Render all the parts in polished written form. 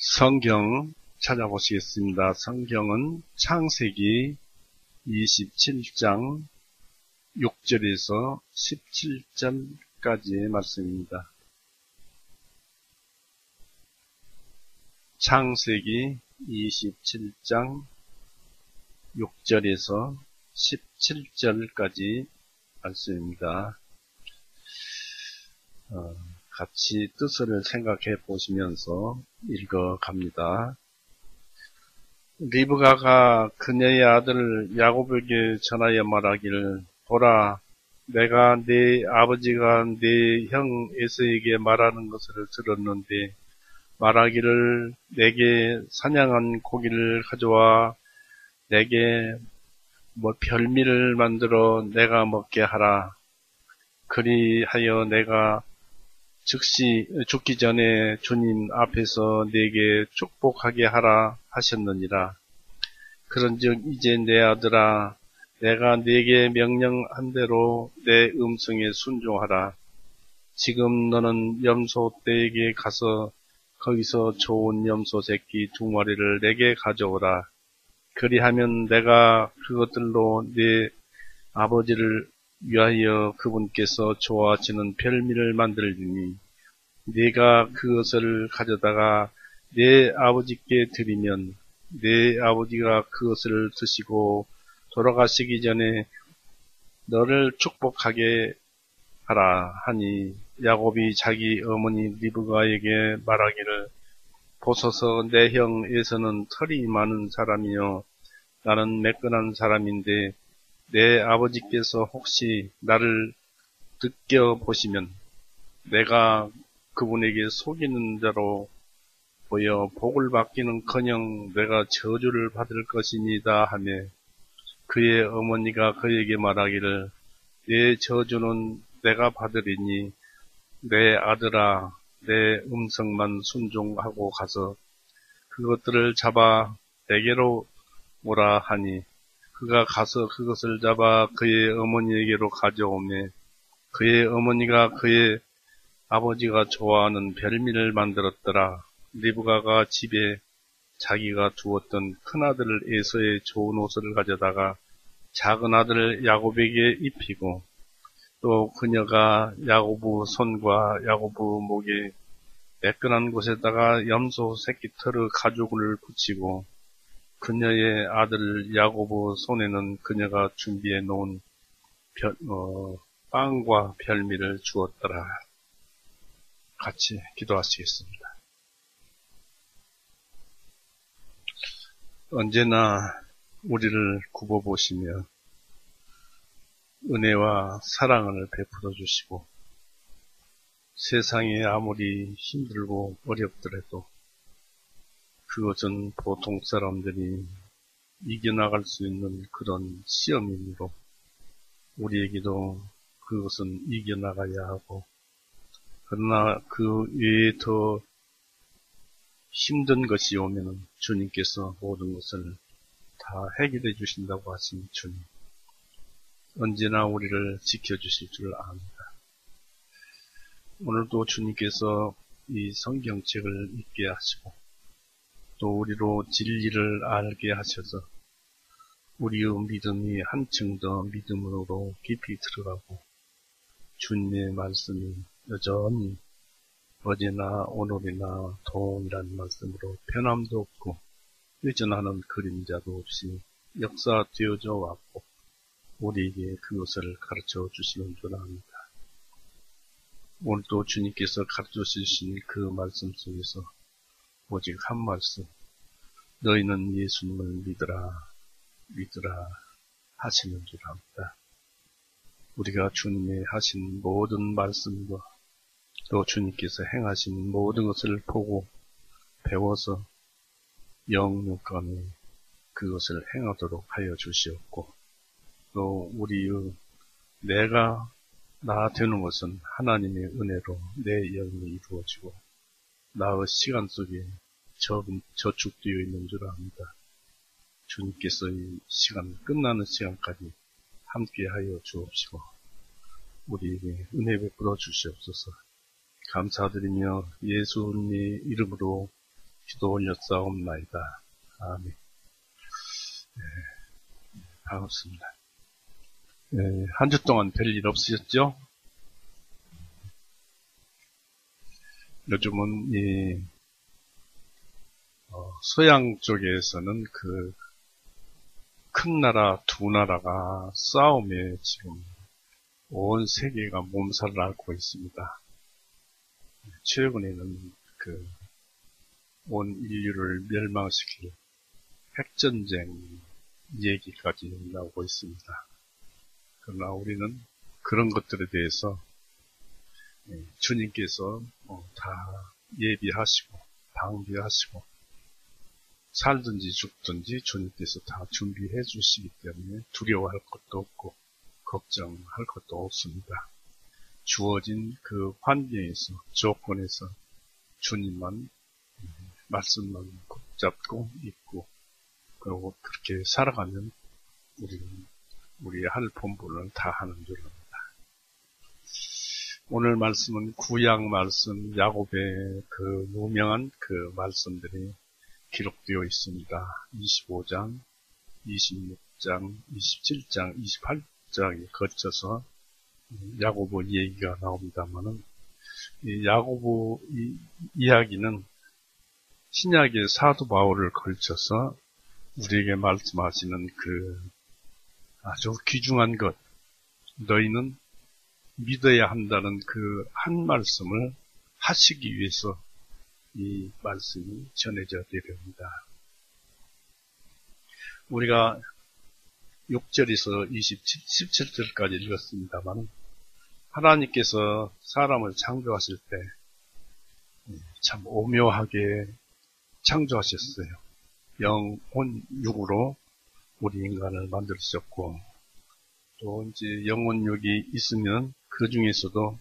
성경 찾아보시겠습니다. 성경은 창세기 27장 6절에서 17절까지의 말씀입니다. 창세기 27장 6절에서 17절까지 말씀입니다. 같이 뜻을 생각해 보시면서 읽어갑니다. 리브가가 그녀의 아들 야곱에게 전하여 말하기를, 보라, 내가 네 아버지가 네 형 에서에게 말하는 것을 들었는데 말하기를, 내게 사냥한 고기를 가져와 내게 별미를 만들어 내가 먹게 하라. 그리하여 내가 즉시 죽기 전에 주님 앞에서 내게 축복하게 하라 하셨느니라. 그런즉 이제 내 아들아, 내가 네게 명령한 대로 내 음성에 순종하라. 지금 너는 염소 떼에게 가서 거기서 좋은 염소 새끼 2마리를 내게 가져오라. 그리하면 내가 그것들로 네 아버지를 위하여 그분께서 좋아하시는 별미를 만들리니 네가 그것을 가져다가 내 아버지께 드리면 내 아버지가 그것을 드시고 돌아가시기 전에 너를 축복하게 하라 하니, 야곱이 자기 어머니 리브가에게 말하기를, 보소서, 내 형 에서는 털이 많은 사람이요 나는 매끈한 사람인데 내 아버지께서 혹시 나를 느껴보시면 내가 그분에게 속이는 자로 보여 복을 받기는커녕 내가 저주를 받을 것이니다 하며, 그의 어머니가 그에게 말하기를, 내 저주는 내가 받으리니 내 아들아, 내 음성만 순종하고 가서 그것들을 잡아 내게로 오라 하니, 그가 가서 그것을 잡아 그의 어머니에게로 가져오매 그의 어머니가 그의 아버지가 좋아하는 별미를 만들었더라. 리브가가 집에 자기가 두었던 큰아들 에서의 좋은 옷을 가져다가 작은 아들 야곱에게 입히고, 또 그녀가 야고부 손과 야고부 목에 매끈한 곳에다가 염소 새끼 털의 가죽을 붙이고, 그녀의 아들 야고부 손에는 그녀가 준비해 놓은 빵과 별미를 주었더라. 같이 기도하시겠습니다. 언제나 우리를 굽어보시며 은혜와 사랑을 베풀어 주시고, 세상에 아무리 힘들고 어렵더라도 그것은 보통 사람들이 이겨나갈 수 있는 그런 시험이므로 우리에게도 그것은 이겨나가야 하고, 그러나 그 외에 더 힘든 것이 오면 주님께서 모든 것을 다 해결해 주신다고 하신 주님, 언제나 우리를 지켜주실 줄 압니다. 오늘도 주님께서 이 성경책을 읽게 하시고 또 우리로 진리를 알게 하셔서 우리의 믿음이 한층 더 믿음으로 깊이 들어가고, 주님의 말씀이 여전히 어제나 오늘이나 동일한 말씀으로 변함도 없고 여전하는 그림자도 없이 역사되어져 왔고 우리에게 그것을 가르쳐 주시는 줄 압니다. 오늘도 주님께서 가르쳐 주신 그 말씀 속에서 오직 한 말씀, 너희는 예수님을 믿으라 하시는 줄 압니다. 우리가 주님의 하신 모든 말씀과 또 주님께서 행하신 모든 것을 보고 배워서 영육간에 그것을 행하도록 하여 주시옵고, 또 우리의 내가 나 되는 것은 하나님의 은혜로 내 영이 이루어지고 나의 시간 속에 저축되어 있는 줄 압니다. 주님께서 이 시간 끝나는 시간까지 함께하여 주옵시고 우리에게 은혜 베풀어 주시옵소서. 감사드리며 예수님의 이름으로 기도 올렸사옵나이다. 아멘. 반갑습니다. 한 주 동안 별일 없으셨죠? 요즘은 서양 쪽에서는 큰 나라 두 나라가 싸움에 지금 온 세계가 몸살을 앓고 있습니다. 최근에는 온 인류를 멸망시킬 핵전쟁 얘기까지 나오고 있습니다. 그러나 우리는 그런 것들에 대해서 주님께서 다 예비하시고 방비하시고 살든지 죽든지 주님께서 다 준비해 주시기 때문에 두려워할 것도 없고 걱정할 것도 없습니다. 주어진 그 환경에서 조건에서 주님만 말씀만 붙잡고 있고 그리고 그렇게 살아가면 우리의 할 본분을 다 하는 줄 압니다. 오늘 말씀은 구약 말씀 야곱의 그 유명한 그 말씀들이 기록되어 있습니다. 25장, 26장, 27장, 28장에 거쳐서 야고보 얘기가 나옵니다만은 이 야고보 이야기는 신약의 사도 바울을 걸쳐서 우리에게 말씀하시는 그 아주 귀중한 것, 너희는 믿어야 한다는 그 한 말씀을 하시기 위해서 이 말씀이 전해져 되렵니다. 우리가 6절에서 17절까지 읽었습니다만 하나님께서 사람을 창조하실 때 참 오묘하게 창조하셨어요. 영, 혼, 육으로 우리 인간을 만드셨고 또 이제 영혼, 육이 있으면 그 중에서도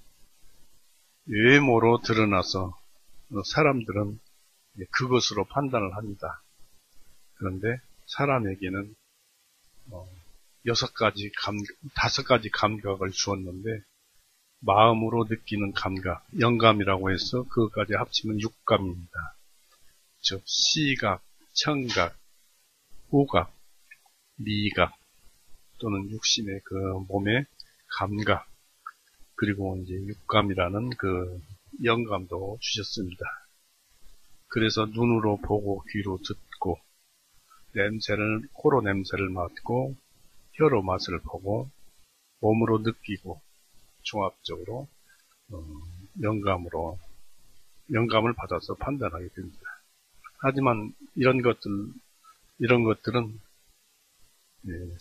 외모로 드러나서 사람들은 그것으로 판단을 합니다. 그런데 사람에게는 5가지 감각을 주었는데 마음으로 느끼는 감각, 영감이라고 해서 그것까지 합치면 6감입니다. 즉 시각, 청각, 후각, 미각 또는 육신의 그 몸의 감각 그리고 이제 육감이라는 그 영감도 주셨습니다. 그래서 눈으로 보고 귀로 듣고 코로 냄새를 맡고 혀로 맛을 보고 몸으로 느끼고 종합적으로 영감을 받아서 판단하게 됩니다. 하지만 이런 것들은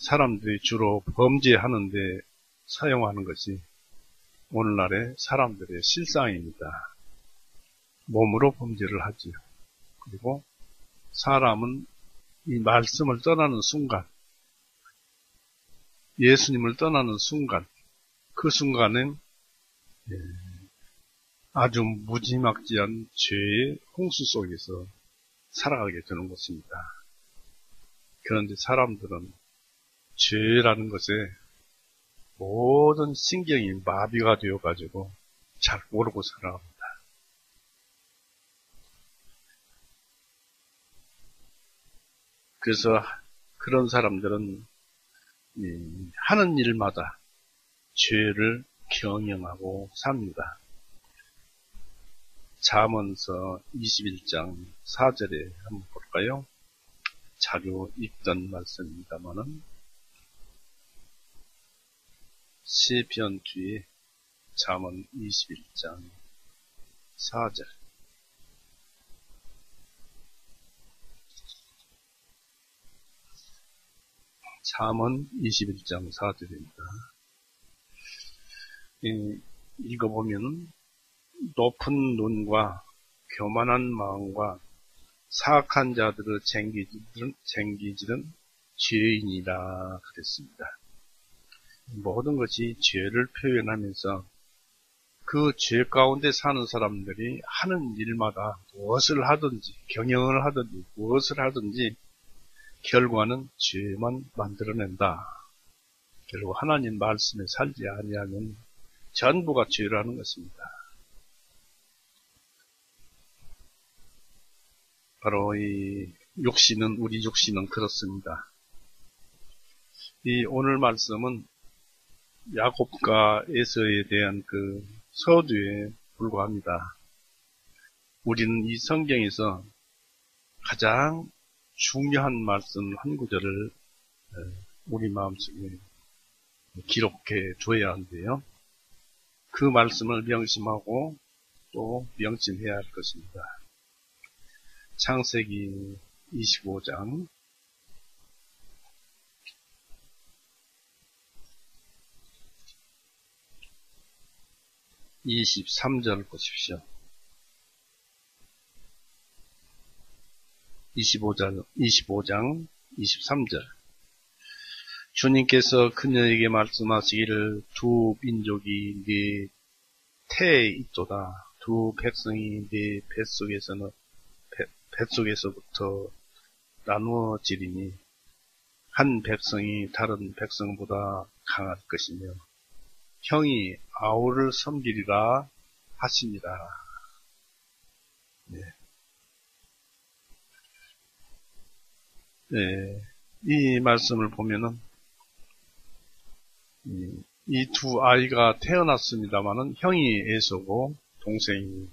사람들이 주로 범죄하는데 사용하는 것이 오늘날의 사람들의 실상입니다. 몸으로 범죄를 하지요. 그리고 사람은 이 말씀을 떠나는 순간, 예수님을 떠나는 순간, 그 순간은 아주 무지막지한 죄의 홍수 속에서 살아가게 되는 것입니다. 그런데 사람들은 죄라는 것에 모든 신경이 마비가 되어가지고 잘 모르고 살아갑니다. 그래서 그런 사람들은 하는 일마다 죄를 경영하고 삽니다. 잠언서 21장 4절에 한번 볼까요? 자료 읽던 말씀입니다만은 시편 뒤에 잠언 21장 4절 잠언 21장 4절입니다. 읽어보면 높은 눈과 교만한 마음과 사악한 자들을 쟁기질은 죄인이라 그랬습니다. 모든 것이 죄를 표현하면서 그 죄 가운데 사는 사람들이 하는 일마다 무엇을 하든지 경영을 하든지 무엇을 하든지 결과는 죄만 만들어낸다. 결국 하나님 말씀에 살지 아니하면 전부가 죄라는 것입니다. 바로 우리 육신은 그렇습니다. 이 오늘 말씀은 야곱과 에서에 대한 그 서두에 불과합니다. 우리는 이 성경에서 가장 중요한 말씀 한 구절을 우리 마음속에 기록해 줘야 하는데요. 그 말씀을 명심하고 또 명심해야 할 것입니다. 창세기 25장 23절 보십시오. 25장 23절. 주님께서 그녀에게 말씀하시기를 두 민족이 네 태에 있도다. 두 백성이 네 뱃속에서부터 나누어지리니 한 백성이 다른 백성보다 강할 것이며 형이 아우를 섬기리라 하시니라. 네. 네. 이 말씀을 보면은 이 두 아이가 태어났습니다마는 형이 에서고 동생이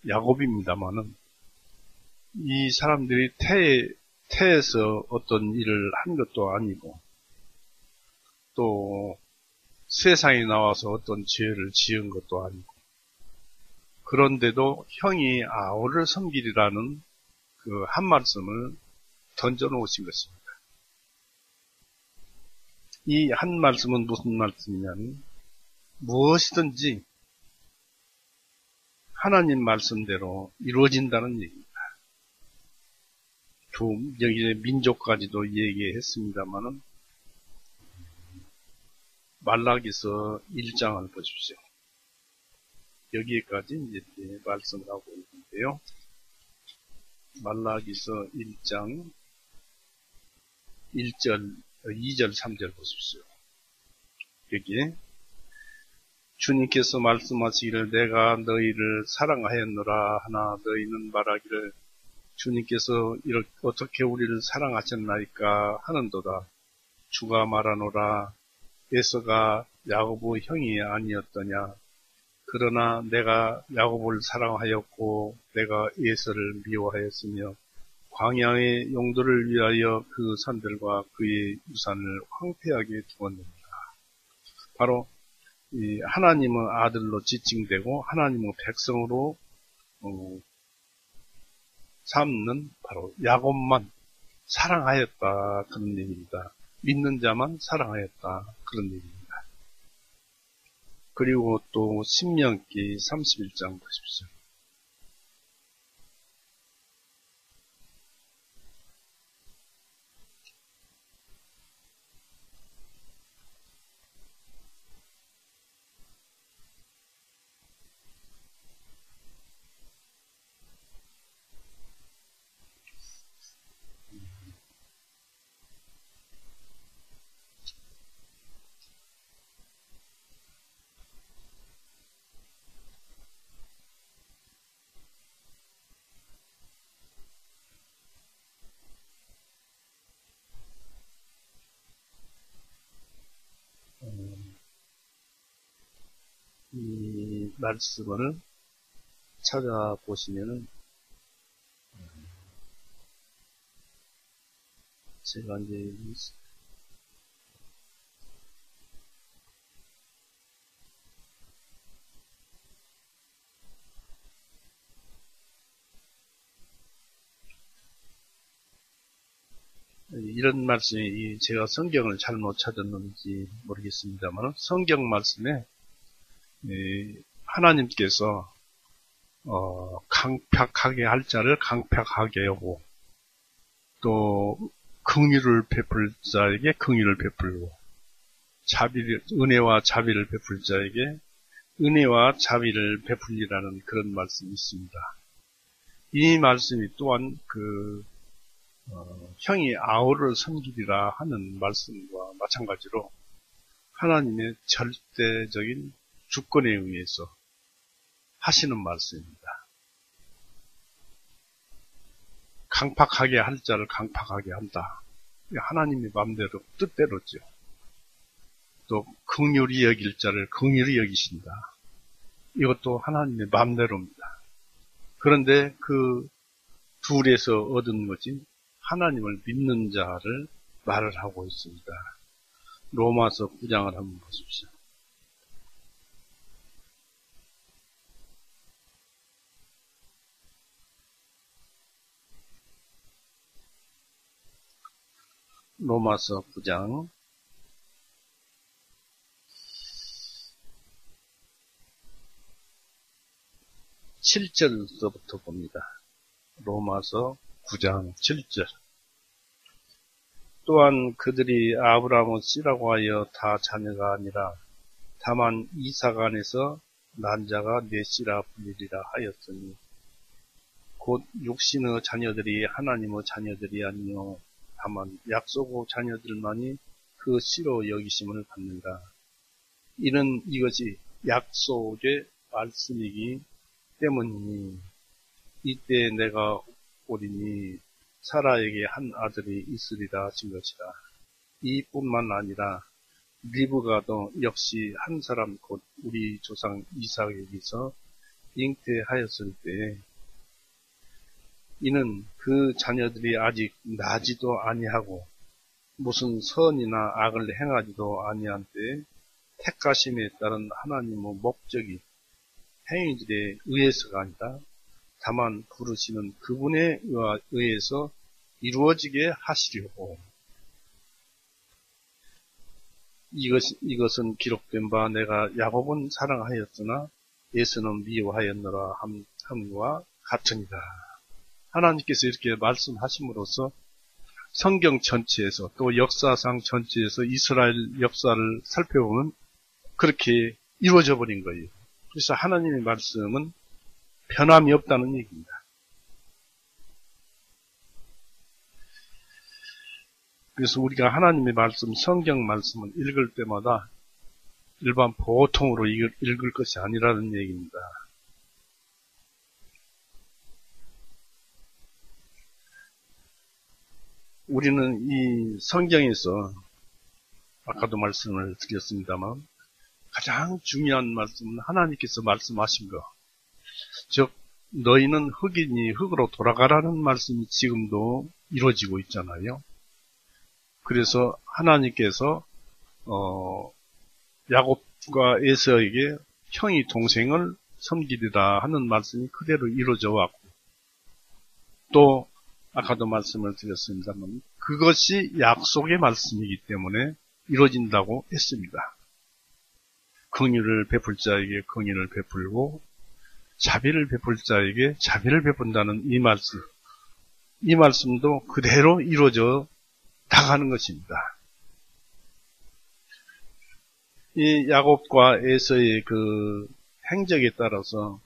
야곱입니다마는 이 사람들이 태에서 어떤 일을 한 것도 아니고 또 세상에 나와서 어떤 죄를 지은 것도 아니고 그런데도 형이 아우를 섬기리라는 그 한 말씀을 던져 놓으신 것입니다. 이 한 말씀은 무슨 말씀이냐면 무엇이든지 하나님 말씀대로 이루어진다는 얘기입니다. 여기 민족까지도 얘기했습니다만은 말라기서 1장을 보십시오. 여기까지 이제 말씀을 하고 있는데요. 말라기서 1장 1절, 2절, 3절 보십시오. 여기에 주님께서 말씀하시기를 내가 너희를 사랑하였노라 하나 너희는 말하기를 주님께서 이렇게 어떻게 우리를 사랑하셨나이까 하는도다. 주가 말하노라 에서가 야곱의 형이 아니었더냐. 그러나 내가 야곱을 사랑하였고 내가 에서를 미워하였으며 광야의 용도를 위하여 그 산들과 그의 유산을 황폐하게 두었느니라. 바로 하나님은 아들로 지칭되고 하나님은 백성으로 삼는 바로 야곱만 사랑하였다 그런 얘기입니다. 믿는 자만 사랑하였다 그런 얘기입니다. 그리고 또 신명기 31장 보십시오. 이 말씀을 찾아보시면은 제가 이제 이런 말씀이 제가 성경을 잘못 찾았는지 모르겠습니다만 성경 말씀에 하나님께서 강팍하게 할 자를 강팍하게 하고 또 긍휼을 베풀 자에게 긍휼을 베풀고 은혜와 자비를 베풀 자에게 은혜와 자비를 베풀리라는 그런 말씀이 있습니다. 이 말씀이 또한 형이 아우를 섬기리라 하는 말씀과 마찬가지로 하나님의 절대적인 주권에 의해서 하시는 말씀입니다. 강팍하게 할 자를 강팍하게 한다. 하나님의 마음대로 뜻대로죠. 또 긍휼히 여길 자를 긍휼히 여기신다. 이것도 하나님의 마음대로입니다. 그런데 그 둘에서 얻은 것이 하나님을 믿는 자를 말을 하고 있습니다. 로마서 9장을 한번 보십시오. 로마서 9장 7절부터 봅니다. 로마서 9장 7절. 또한 그들이 아브라함의 씨라고 하여 다 자녀가 아니라 다만 이삭 안에서 난 자가 내 씨라 불리리라 하였으니 곧 육신의 자녀들이 하나님의 자녀들이 아니요 다만 약속의 자녀들만이 그 씨로 여기심을 받는다. 이는 이것이 약속의 말씀이기 때문이니 이때 내가 오리니 사라에게 한 아들이 있으리라 하신 것이라. 이뿐만 아니라 리브가도 역시 한 사람 곧 우리 조상 이삭에게서 잉태하였을 때 이는 그 자녀들이 아직 나지도 아니하고 무슨 선이나 악을 행하지도 아니한 때에 택하심에 따른 하나님의 목적이 행위들에 의해서가 아니라 다만 부르시는 그분에 의해서 이루어지게 하시려고. 이것은 기록된 바 내가 야곱은 사랑하였으나 에서는 미워하였노라 함과 같으니라. 하나님께서 이렇게 말씀하심으로써 성경 전체에서 또 역사상 전체에서 이스라엘 역사를 살펴보면 그렇게 이루어져 버린 거예요. 그래서 하나님의 말씀은 변함이 없다는 얘기입니다. 그래서 우리가 하나님의 말씀, 성경 말씀을 읽을 때마다 일반 보통으로 읽을 것이 아니라는 얘기입니다. 우리는 이 성경에서 아까도 말씀을 드렸습니다만 가장 중요한 말씀은 하나님께서 말씀하신 것. 즉 너희는 흙이니 흙으로 돌아가라는 말씀이 지금도 이루어지고 있잖아요. 그래서 하나님께서 야곱과 에서에게 형이 동생을 섬기리라 하는 말씀이 그대로 이루어져 왔고 또 아까도 말씀을 드렸습니다만 그것이 약속의 말씀이기 때문에 이루어진다고 했습니다. 긍휼을 베풀 자에게 긍휼을 베풀고 자비를 베풀 자에게 자비를 베푼다는 이 말씀도 그대로 이루어져 나가는 것입니다. 이 야곱과 에서의 그 행적에 따라서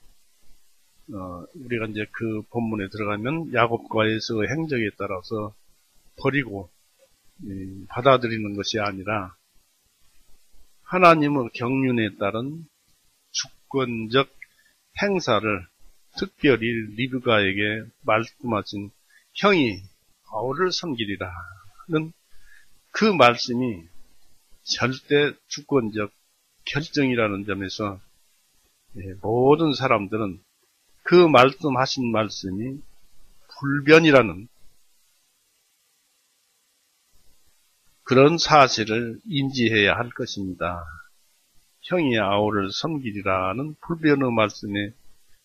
우리가 이제 그 본문에 들어가면 야곱과 에서의 행적에 따라서 버리고 받아들이는 것이 아니라 하나님의 경륜에 따른 주권적 행사를 특별히 리브가에게 말씀하신 형이 아우를 섬기리라는 그 말씀이 절대 주권적 결정이라는 점에서 모든 사람들은 그 말씀하신 말씀이 불변이라는 그런 사실을 인지해야 할 것입니다. 형이 아우를 섬기리라는 불변의 말씀에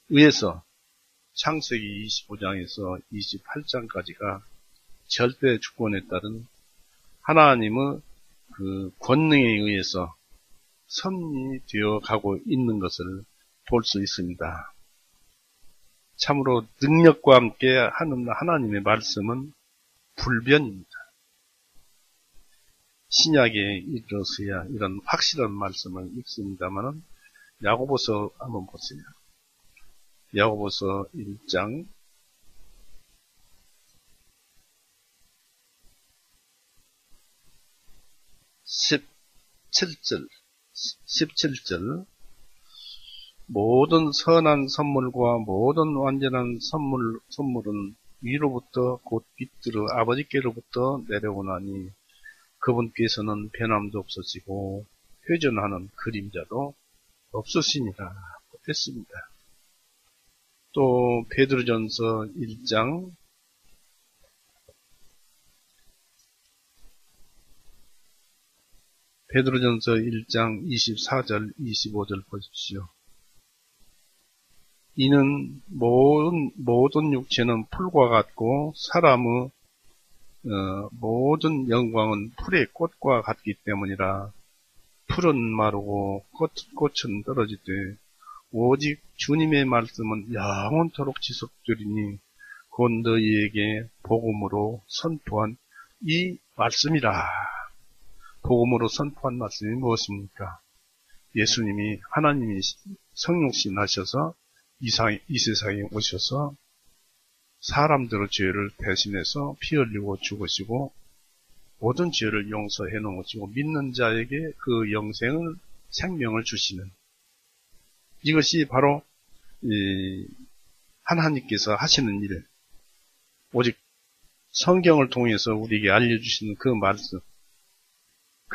의해서 창세기 25장에서 28장까지가 절대 주권에 따른 하나님의 그 권능에 의해서 섭리되어 가고 있는 것을 볼 수 있습니다. 참으로 능력과 함께 하는 하나님의 말씀은 불변입니다. 신약에 이르러서야 이런 확실한 말씀을 읽습니다만은 야고보서 한번 보세요. 야고보서 1장 17절 모든 선한 선물과 모든 완전한 선물은 위로부터 곧 빛으로 아버지께로부터 내려오나니 그분께서는 변함도 없으시고 회전하는 그림자도 없으시니라 했습니다. 또 베드로전서 1장 24절 25절 보십시오. 이는 모든 육체는 풀과 같고 사람의 모든 영광은 풀의 꽃과 같기 때문이라. 풀은 마르고 꽃은 떨어지되 오직 주님의 말씀은 영원토록 지속되리니 곧 너희에게 복음으로 선포한 이 말씀이라. 복음으로 선포한 말씀이 무엇입니까? 예수님이 하나님이 성육신 하셔서 이 세상에 오셔서 사람들의 죄를 대신해서 피 흘리고 죽으시고 모든 죄를 용서해 놓으시고 믿는 자에게 그 영생을 생명을 주시는, 이것이 바로 하나님께서 하시는 일, 오직 성경을 통해서 우리에게 알려주시는 그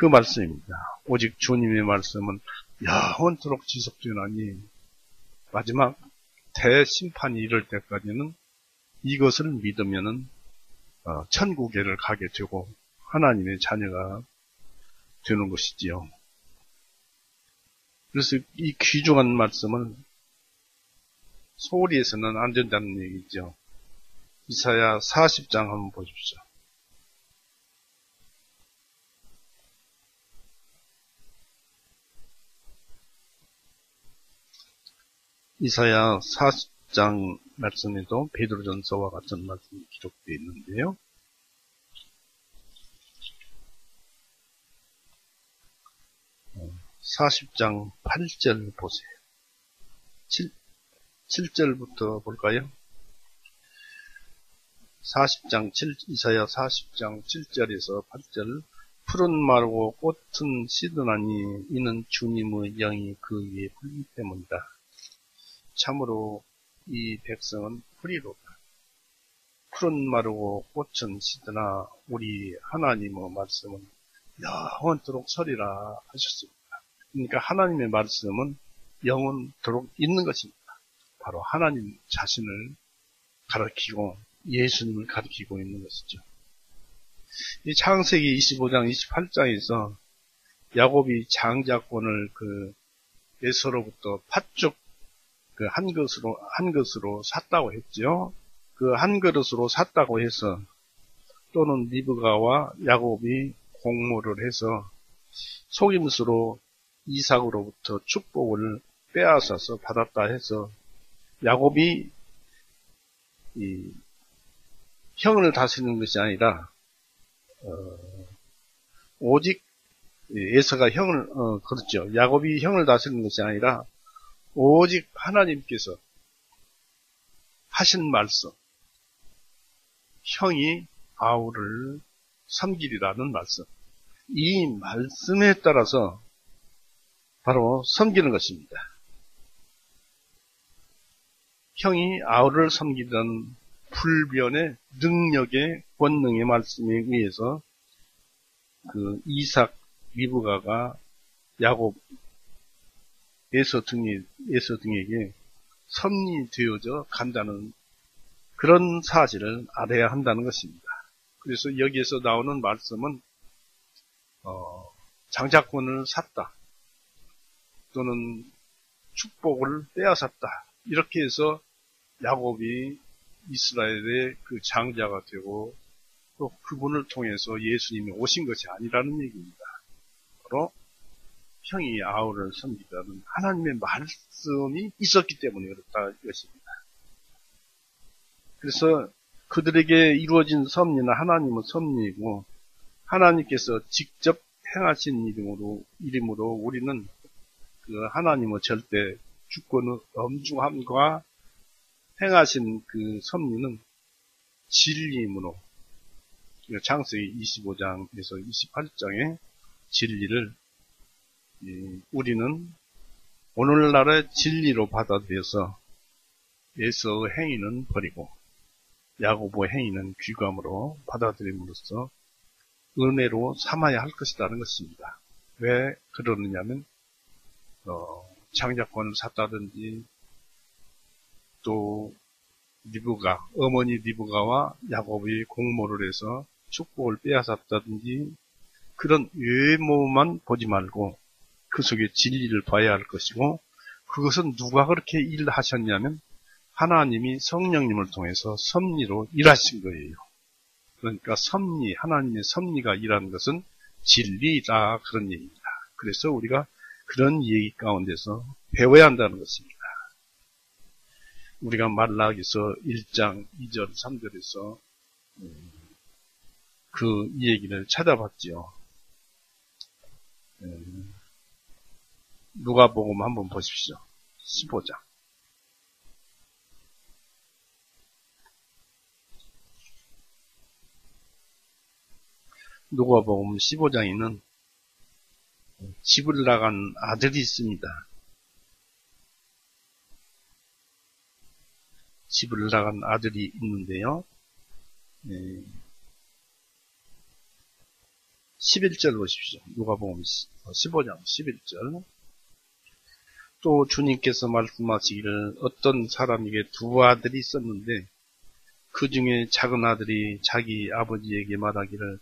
말씀입니다. 오직 주님의 말씀은 영원토록 지속되나니 마지막 대심판이 이를 때까지는 이것을 믿으면은 천국에를 가게 되고 하나님의 자녀가 되는 것이지요. 그래서 이 귀중한 말씀은 소홀히 해서는 안 된다는 얘기죠. 이사야 40장 한번 보십시오. 이사야 40장 말씀에도 베드로전서와 같은 말씀이 기록되어 있는데요. 40장 8절 보세요. 7절부터 볼까요? 이사야 40장 7절에서 8절. 푸른 마르고 꽃은 시드나니 이는 주님의 영이 그 위에 불기 때문이다. 참으로 이 백성은 풀이로다. 푸른 마르고 꽃은 시드나 우리 하나님의 말씀은 영원토록 서리라 하셨습니다. 그러니까 하나님의 말씀은 영원토록 있는 것입니다. 바로 하나님 자신을 가리키고 예수님을 가리키고 있는 것이죠. 이 창세기 25장 28장에서 야곱이 장자권을 에서로부터 팥죽 한 것으로 샀다고 했죠. 그 한 그릇으로 샀다고 해서, 또는 리브가와 야곱이 공모를 해서 속임수로 이삭으로부터 축복을 빼앗아서 받았다 해서 야곱이 형을 다스리는 것이 아니라 오직 에서가 그렇죠. 야곱이 형을 다스리는 것이 아니라 오직 하나님께서 하신 말씀, 형이 아우를 섬기리라는 말씀, 이 말씀에 따라서 바로 섬기는 것입니다. 형이 아우를 섬기던 불변의 능력의 권능의 말씀에 의해서 이삭 리브가가 야곱 에서 등에게 섭리 되어져 간다는 그런 사실을 알아야 한다는 것입니다. 그래서 여기에서 나오는 말씀은 장자권을 샀다, 또는 축복을 빼앗았다, 이렇게 해서 야곱이 이스라엘의 그 장자가 되고 또 그분을 통해서 예수님이 오신 것이 아니라는 얘기입니다. 바로 형이 아우를 섬기다는 하나님의 말씀이 있었기 때문에 그렇다 이것입니다. 그래서 그들에게 이루어진 섭리는 하나님의 섭리이고 하나님께서 직접 행하신 이름으로 우리는 그 하나님의 절대 주권의 엄중함과 행하신 그 섭리는 진리이므로 창세기 25장에서 28장의 진리를 우리는 오늘날의 진리로 받아들여서 에서의 행위는 버리고 야고보의 행위는 귀감으로 받아들임으로써 은혜로 삼아야 할 것이라는 것입니다. 왜 그러느냐면 창작권을 샀다든지 또 어머니 리브가와 야곱이 공모를 해서 축복을 빼앗았다든지 그런 외모만 보지 말고 그 속에 진리를 봐야 할 것이고, 그것은 누가 그렇게 일하셨냐면 하나님이 성령님을 통해서 섭리로 일하신 거예요. 그러니까 하나님의 섭리가 일하는 것은 진리다, 그런 얘기입니다. 그래서 우리가 그런 얘기 가운데서 배워야 한다는 것입니다. 우리가 말라기서 1장 2절 3절에서 이 얘기를 찾아봤지요. 누가복음 한번 보십시오. 15장. 누가복음 15장에는 집을 나간 아들이 있습니다. 집을 나간 아들이 있는데요. 11절 보십시오. 누가복음 15장 11절. 또 주님께서 말씀하시기를 어떤 사람에게 두 아들이 있었는데 그 중에 작은 아들이 자기 아버지에게 말하기를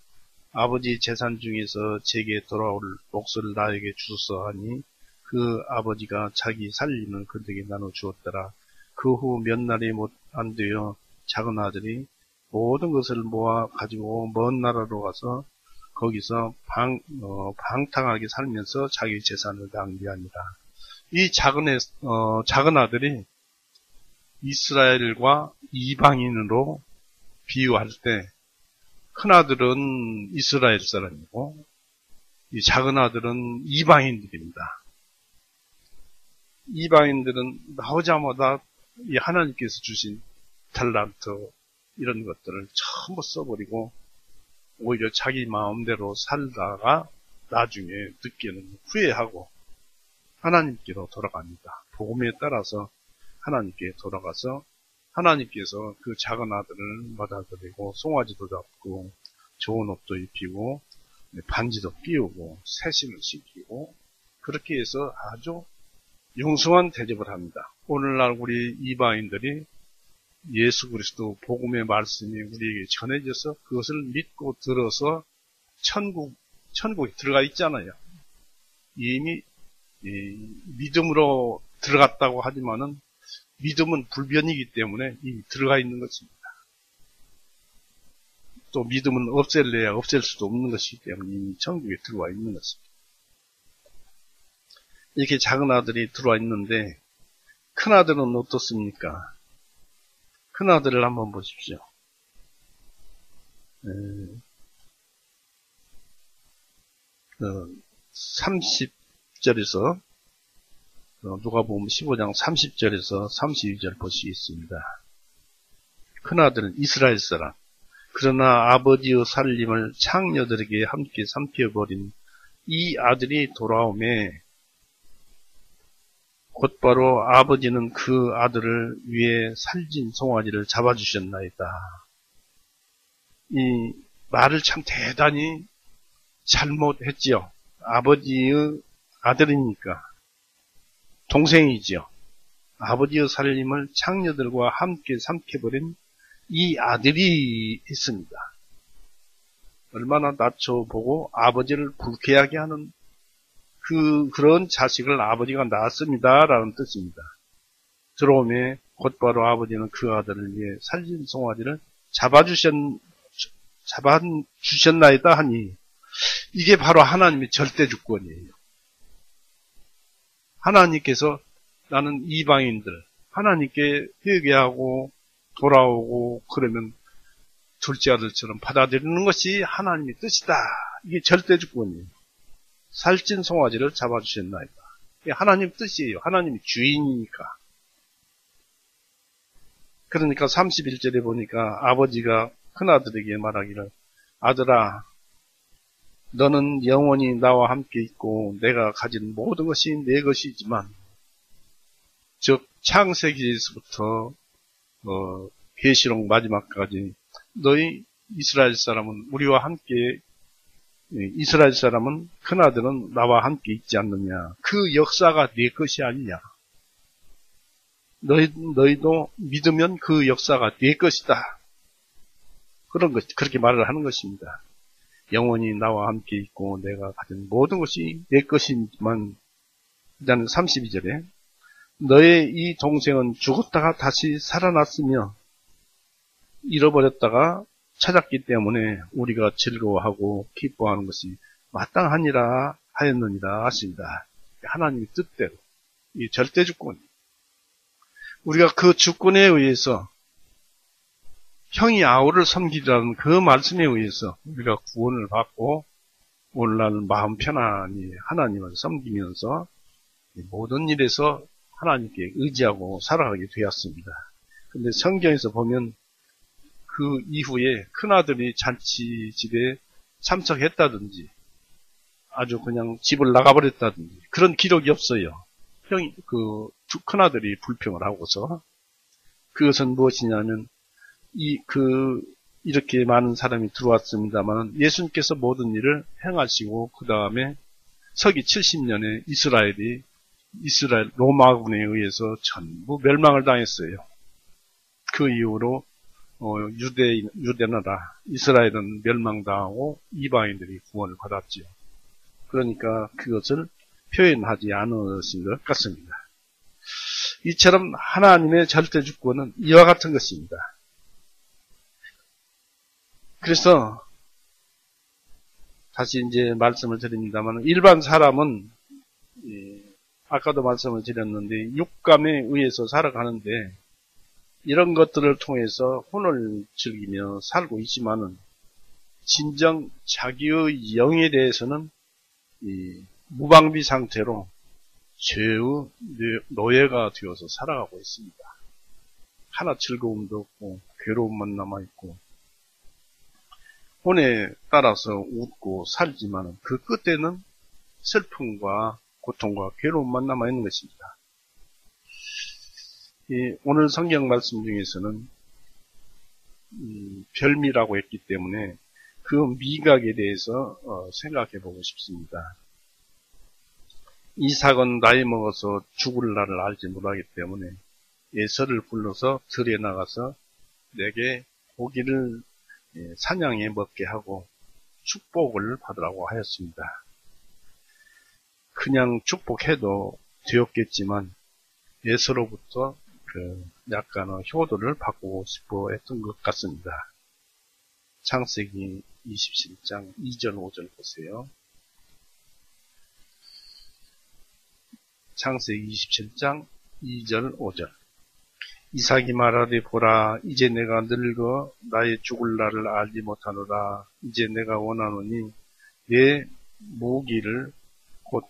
아버지 재산 중에서 제게 돌아올 몫을 나에게 주소서 하니 그 아버지가 자기 살림을 그들에게 나눠 주었더라. 그 후 몇 날이 안 되어 작은 아들이 모든 것을 모아 가지고 먼 나라로 가서 거기서 방탕하게 살면서 자기 재산을 낭비하니라. 이 작은 아들이 이스라엘과 이방인으로 비유할 때 큰 아들은 이스라엘 사람이고 이 작은 아들은 이방인들입니다. 이방인들은 나오자마자 이 하나님께서 주신 달란트 이런 것들을 전부 써버리고 오히려 자기 마음대로 살다가 나중에 늦게는 후회하고 하나님께로 돌아갑니다. 복음에 따라서 하나님께 돌아가서 하나님께서 그 작은 아들을 받아들이고 송아지도 잡고 좋은 옷도 입히고 반지도 끼우고 세심을 시키고 그렇게 해서 아주 융숭한 대접을 합니다. 오늘날 우리 이방인들이 예수 그리스도 복음의 말씀이 우리에게 전해져서 그것을 믿고 들어서 천국에 들어가 있잖아요. 이미 믿음으로 들어갔다고 하지만은 믿음은 불변이기 때문에 이미 들어가 있는 것입니다. 또 믿음은 없앨래야 없앨 수도 없는 것이기 때문에 이미 천국에 들어와 있는 것입니다. 이렇게 작은 아들이 들어와 있는데 큰 아들은 어떻습니까? 큰 아들을 한번 보십시오. 30절에서 누가복음 15장 30절에서 32절 보시겠습니다. 큰아들은 이스라엘 사람, 그러나 아버지의 살림을 창녀들에게 함께 삼켜버린 이 아들이 돌아오매 곧바로 아버지는 그 아들을 위해 살진 송아지를 잡아주셨나이다. 이 말을 참 대단히 잘못했지요. 아버지의 아들이니까 동생이지요. 아버지의 살림을 창녀들과 함께 삼켜버린 이 아들이 있습니다. 얼마나 낮춰보고 아버지를 불쾌하게 하는 그런 자식을 아버지가 낳았습니다. 라는 뜻입니다. 들어오매 곧바로 아버지는 그 아들을 위해 살진 송아지를 잡아주셨나이다 하니 이게 바로 하나님의 절대주권이에요. 하나님께서 나는 이방인들 하나님께 회개하고 돌아오고 그러면 둘째 아들처럼 받아들이는 것이 하나님의 뜻이다. 이게 절대주권이에요. 살찐 송아지를 잡아주셨나이다. 이게 하나님 뜻이에요. 하나님이 주인이니까. 그러니까 31절에 보니까 아버지가 큰아들에게 말하기를 아들아 너는 영원히 나와 함께 있고 내가 가진 모든 것이 내 것이지만 즉 창세기에서부터 계시록 마지막까지 너희 이스라엘 사람은 우리와 함께 이스라엘 사람은 큰아들은 나와 함께 있지 않느냐. 그 역사가 네 것이 아니냐. 너희도 믿으면 그 역사가 네 것이다. 그렇게 말을 하는 것입니다. 영원히 나와 함께 있고 내가 가진 모든 것이 내 것이지만 일단 32절에 너의 이 동생은 죽었다가 다시 살아났으며 잃어버렸다가 찾았기 때문에 우리가 즐거워하고 기뻐하는 것이 마땅하니라 하였느니라 하십니다. 하나님의 뜻대로 이 절대 주권, 우리가 그 주권에 의해서 형이 아우를 섬기라는 그 말씀에 의해서 우리가 구원을 받고 오늘날 마음 편안히 하나님을 섬기면서 모든 일에서 하나님께 의지하고 살아가게 되었습니다. 근데 성경에서 보면 그 이후에 큰아들이 잔치집에 참석했다든지 아주 그냥 집을 나가버렸다든지 그런 기록이 없어요. 큰아들이 불평을 하고서 그것은 무엇이냐면 이렇게 많은 사람이 들어왔습니다만 예수님께서 모든 일을 행하시고 그 다음에 서기 70년에 이스라엘 로마군에 의해서 전부 멸망을 당했어요. 그 이후로 유대나라 이스라엘은 멸망당하고 이방인들이 구원을 받았지요. 그러니까 그것을 표현하지 않으신 것 같습니다. 이처럼 하나님의 절대 주권은 이와 같은 것입니다. 그래서 다시 이제 말씀을 드립니다만 일반 사람은 아까도 말씀을 드렸는데 육감에 의해서 살아가는데 이런 것들을 통해서 혼을 즐기며 살고 있지만은 진정 자기의 영에 대해서는 무방비 상태로 죄의 노예가 되어서 살아가고 있습니다. 하나 즐거움도 없고 괴로움만 남아있고 혼에 따라서 웃고 살지만 그 끝에는 슬픔과 고통과 괴로움만 남아있는 것입니다. 오늘 성경 말씀 중에서는 별미라고 했기 때문에 그 미각에 대해서 생각해 보고 싶습니다. 이삭은 나이 먹어서 죽을 날을 알지 못하기 때문에 에서를 불러서 들에 나가서 내게 고기를 사냥해 먹게 하고 축복을 받으라고 하였습니다. 그냥 축복해도 되었겠지만 에서로부터 약간의 효도를 받고 싶어 했던 것 같습니다. 창세기 27장 2절 5절 보세요. 창세기 27장 2절 5절 이삭이 말하되 보라 이제 내가 늙어 나의 죽을 날을 알지 못하노라. 이제 내가 원하노니 내 모기를 곧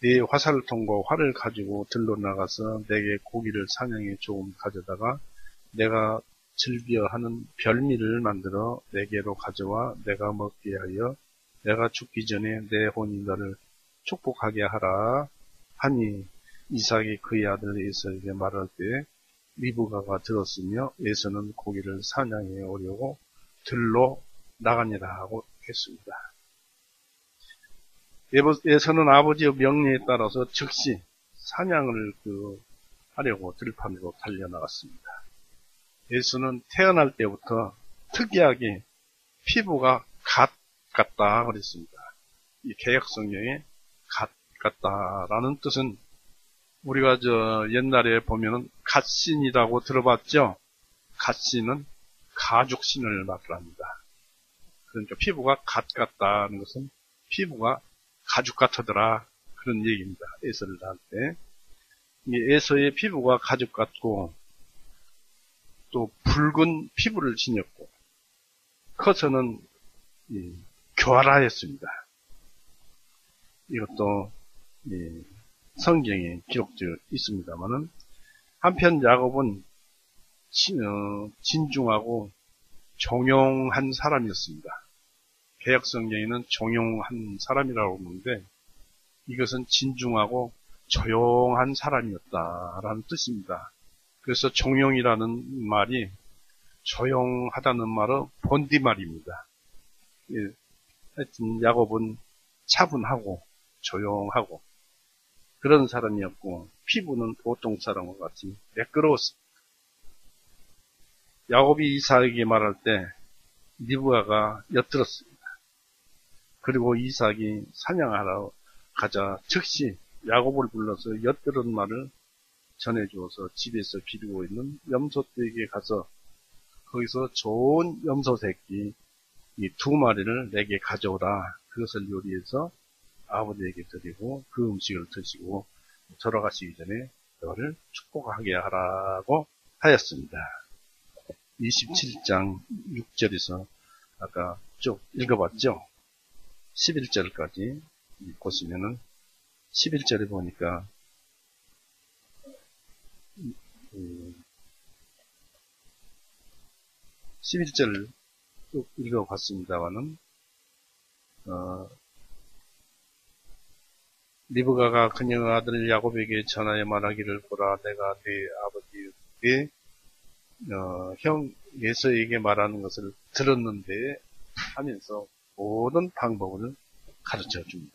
내 화살통과 활을 가지고 들러 나가서 내게 고기를 사냥해 조금 가져다가 내가 즐겨하는 별미를 만들어 내게로 가져와 내가 먹게 하여 내가 죽기 전에 내 혼이 너를 축복하게 하라 하니 이삭이 그의 아들 에서에게 말할 때 리브가가 들었으며 에서는 고기를 사냥해 오려고 들로 나가니라 하고 했습니다. 에서는 아버지의 명령에 따라서 즉시 사냥을 하려고 들판으로 달려나갔습니다. 에서는 태어날 때부터 특이하게 피부가 갓 같다 그랬습니다. 이 개역성경에 갓 같다라는 뜻은 우리가 옛날에 보면은 갓신이라고 들어봤죠? 갓신은 가죽신을 말합니다. 그러니까 피부가 갓 같다는 것은 피부가 가죽 같더라 그런 얘기입니다. 에서를 낳을 때. 에서의 피부가 가죽 같고 또 붉은 피부를 지녔고 커서는 교활하였습니다. 이것도 성경에 기록되어 있습니다만은 한편 야곱은 진중하고 종용한 사람이었습니다. 개역성경에는 종용한 사람이라고 하는데 이것은 진중하고 조용한 사람이었다라는 뜻입니다. 그래서 종용이라는 말이 조용하다는 말은 본디말입니다. 예, 하여튼 야곱은 차분하고 조용하고 그런 사람이었고 피부는 보통 사람과 같이 매끄러웠습니다. 야곱이 이삭에게 말할 때 리브가가 엿들었습니다. 그리고 이삭이 사냥하러 가자 즉시 야곱을 불러서 엿들은 말을 전해주어서 집에서 기르고 있는 염소떼에게 가서 거기서 좋은 염소 새끼 이 2마리를 내게 가져오라. 그것을 요리해서 아버지에게 드리고 그 음식을 드시고 돌아가시기 전에 너를 축복하게 하라고 하였습니다. 27장 6절에서 아까 쭉 읽어봤죠? 11절까지 보시면은 11절에 보니까 11절 쭉 읽어봤습니다만은 리브가가 그녀의 아들 야곱에게 전하여 말하기를 보라 내가 네 아버지의 형 에서에게 말하는 것을 들었는데 하면서 모든 방법을 가르쳐 줍니다.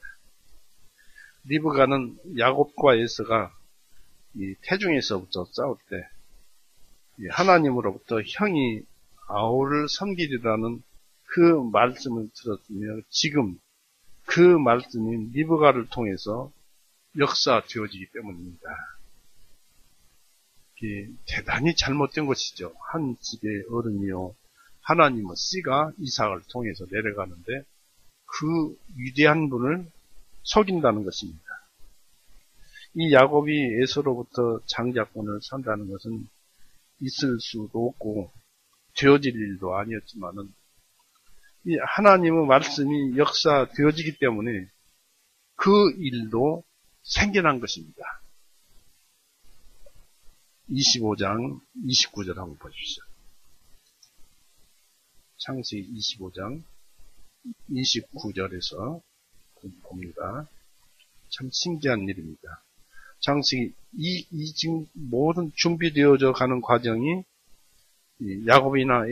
리브가는 야곱과 에서가 이 태중에서부터 싸울 때 하나님으로부터 형이 아우를 섬기리라는 그 말씀을 들었으며 지금 그 말씀이 리브가를 통해서 역사되어지기 때문입니다. 대단히 잘못된 것이죠. 한 집의 어른이요. 하나님의 씨가 이삭을 통해서 내려가는데 그 위대한 분을 속인다는 것입니다. 이 야곱이 에서로부터 장자권을 산다는 것은 있을 수도 없고 되어질 일도 아니었지만은 이 하나님의 말씀이 역사되어지기 때문에 그 일도 생겨난 것입니다. 25장 29절 한번 보십시오. 창세기 25장 29절에서 봅니다. 참 신기한 일입니다. 창세기 지금 모든 준비되어져 가는 과정이 야곱이나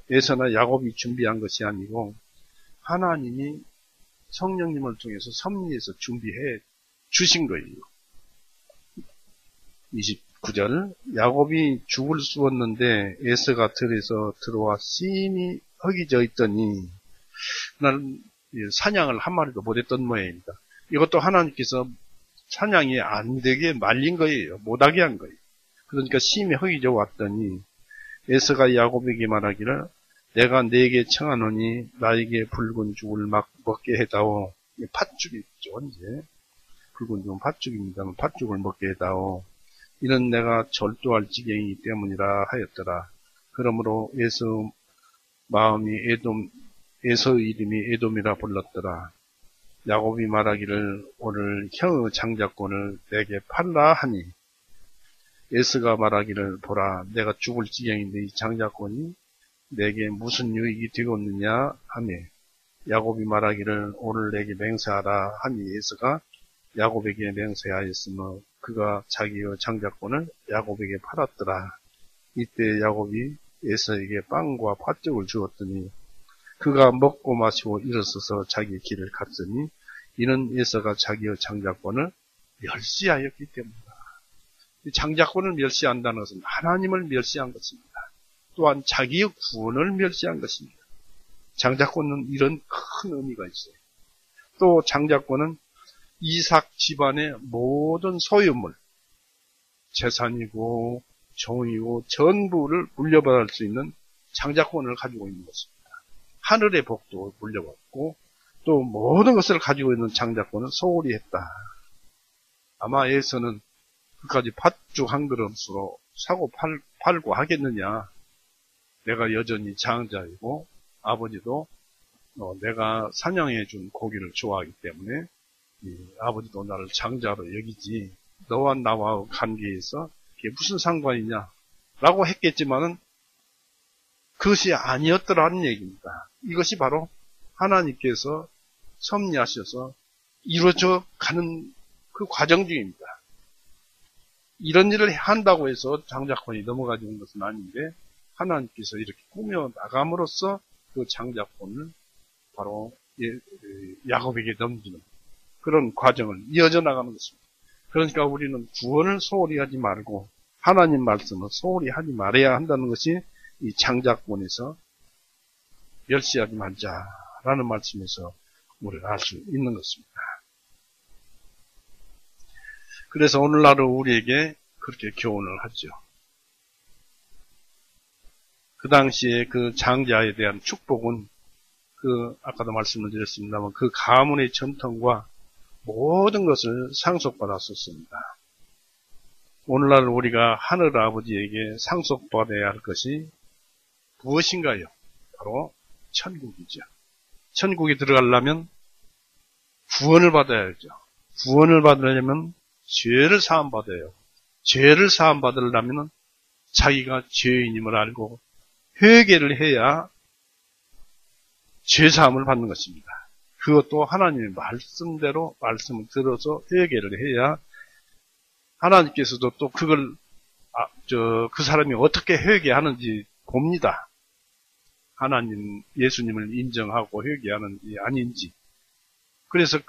에서나 야곱이 준비한 것이 아니고 하나님이 성령님을 통해서 섭리해서 준비해 주신 거예요. 29절 야곱이 죽을 쑤었는데 에서가 들에서 들어와 심히 허기져 있더니 그날 사냥을 한 마리도 못했던 모양입니다. 이것도 하나님께서 사냥이 안 되게 말린 거예요. 못하게 한 거예요. 그러니까 심히 허기져 왔더니 에서가 야곱에게 말하기를 내가 네게 청하노니 나에게 붉은 죽을 먹게 해다오. 팥죽이죠. 이제 붉은 죽은 팥죽입니다만 팥죽을 먹게 해다오. 이는 내가 절도할 지경이기 때문이라 하였더라. 그러므로 에서 마음이 에서의 이름이 에돔이라 불렀더라. 야곱이 말하기를 오늘 형의 장자권을 내게 팔라 하니 에서가 말하기를 보라 내가 죽을 지경인데 이 장자권이 내게 무슨 유익이 되겠느냐 하며 야곱이 말하기를 오늘 내게 맹세하라 하니 에서가 야곱에게 맹세하였으며 그가 자기의 장자권을 야곱에게 팔았더라. 이때 야곱이 에서에게 빵과 팥죽을 주었더니 그가 먹고 마시고 일어서서 자기 길을 갔으니 이는 에서가 자기의 장자권을 멸시하였기 때문이다. 장자권을 멸시한다는 것은 하나님을 멸시한 것입니다. 또한 자기의 구원을 멸시한 것입니다. 장자권은 이런 큰 의미가 있어요. 또 장자권은 이삭 집안의 모든 소유물, 재산이고 종이고 전부를 물려받을 수 있는 장자권을 가지고 있는 것입니다. 하늘의 복도 물려받고 또 모든 것을 가지고 있는 장자권을 소홀히 했다. 아마 에서는 그까지 팥죽 한 그릇으로 사고 팔고 하겠느냐. 내가 여전히 장자이고 아버지도 내가 사냥해 준 고기를 좋아하기 때문에 아버지도 나를 장자로 여기지 너와 나와 관계에서 그게 무슨 상관이냐 라고 했겠지만은 그것이 아니었더라는 얘기입니다. 이것이 바로 하나님께서 섭리하셔서 이루어져 가는 그 과정 중입니다. 이런 일을 한다고 해서 장자권이 넘어가지는 것은 아닌데 하나님께서 이렇게 꾸며 나감으로써 그 장자권을 바로 야곱에게 넘기는 그런 과정을 이어져 나가는 것입니다. 그러니까 우리는 구원을 소홀히 하지 말고 하나님 말씀을 소홀히 하지 말아야 한다는 것이 이 장자권에서 멸시하지 말자라는 말씀에서 우리가 알 수 있는 것입니다. 그래서 오늘날은 우리에게 그렇게 교훈을 하죠. 그 당시에 그 장자에 대한 축복은 아까도 말씀을 드렸습니다만 그 가문의 전통과 모든 것을 상속받았었습니다. 오늘날 우리가 하늘 아버지에게 상속받아야 할 것이 무엇인가요? 바로 천국이죠. 천국에 들어가려면 구원을 받아야죠. 구원을 받으려면 죄를 사함받아요. 죄를 사함받으려면 자기가 죄인임을 알고 회개를 해야 죄사함을 받는 것입니다. 그것도 하나님의 말씀대로 말씀을 들어서 회개를 해야 하나님께서도 또 그걸 그 사람이 어떻게 회개하는지 봅니다. 하나님 예수님을 인정하고 회개하는지 아닌지. 그래서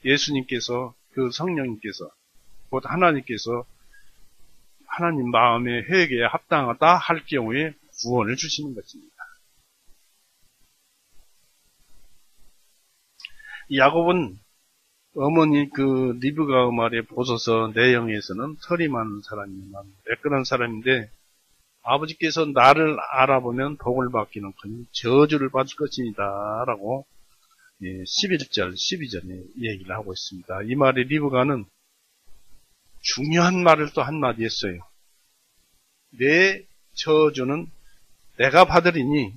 예수님께서 그 성령님께서 곧 하나님께서 하나님 마음의 회개에 합당하다 할 경우에 구원을 주시는 것입니다. 야곱은 어머니 그 리브가 말에 보소서 내용에서는 털이 많은 사람이지만 매끈한 사람인데 아버지께서 나를 알아보면 복을 받기는 커녕 저주를 받을 것이다 라고 11절 12절에 얘기를 하고 있습니다. 이 말에 리브가는 중요한 말을 또 한마디 했어요. 내 저주는 내가 받으리니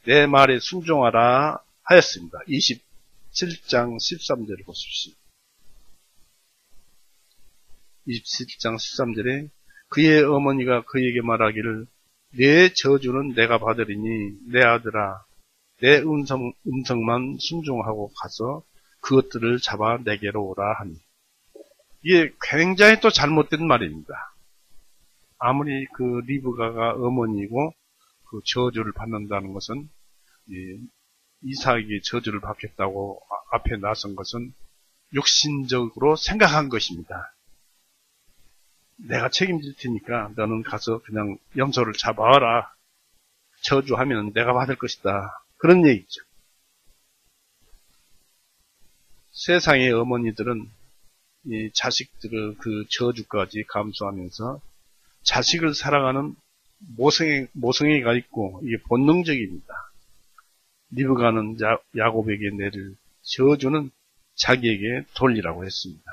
내 말에 순종하라 하였습니다. 27장 13절을 보십시오. 27장 13절에 그의 어머니가 그에게 말하기를 내 저주는 내가 받으리니 내 아들아 내 음성만 순종하고 가서 그것들을 잡아 내게로 오라 하니 이게 굉장히 또 잘못된 말입니다. 아무리 그 리브가가 어머니이고 그 저주를 받는다는 것은 이삭에게 저주를 받겠다고 앞에 나선 것은 육신적으로 생각한 것입니다. 내가 책임질 테니까 너는 가서 그냥 염소를 잡아와라. 저주하면 내가 받을 것이다. 그런 얘기죠. 세상의 어머니들은 이 자식들의 그 저주까지 감수하면서 자식을 사랑하는 모성애가 있고 이게 본능적입니다. 리브가는 야곱에게 내릴 저주는 자기에게 돌리라고 했습니다.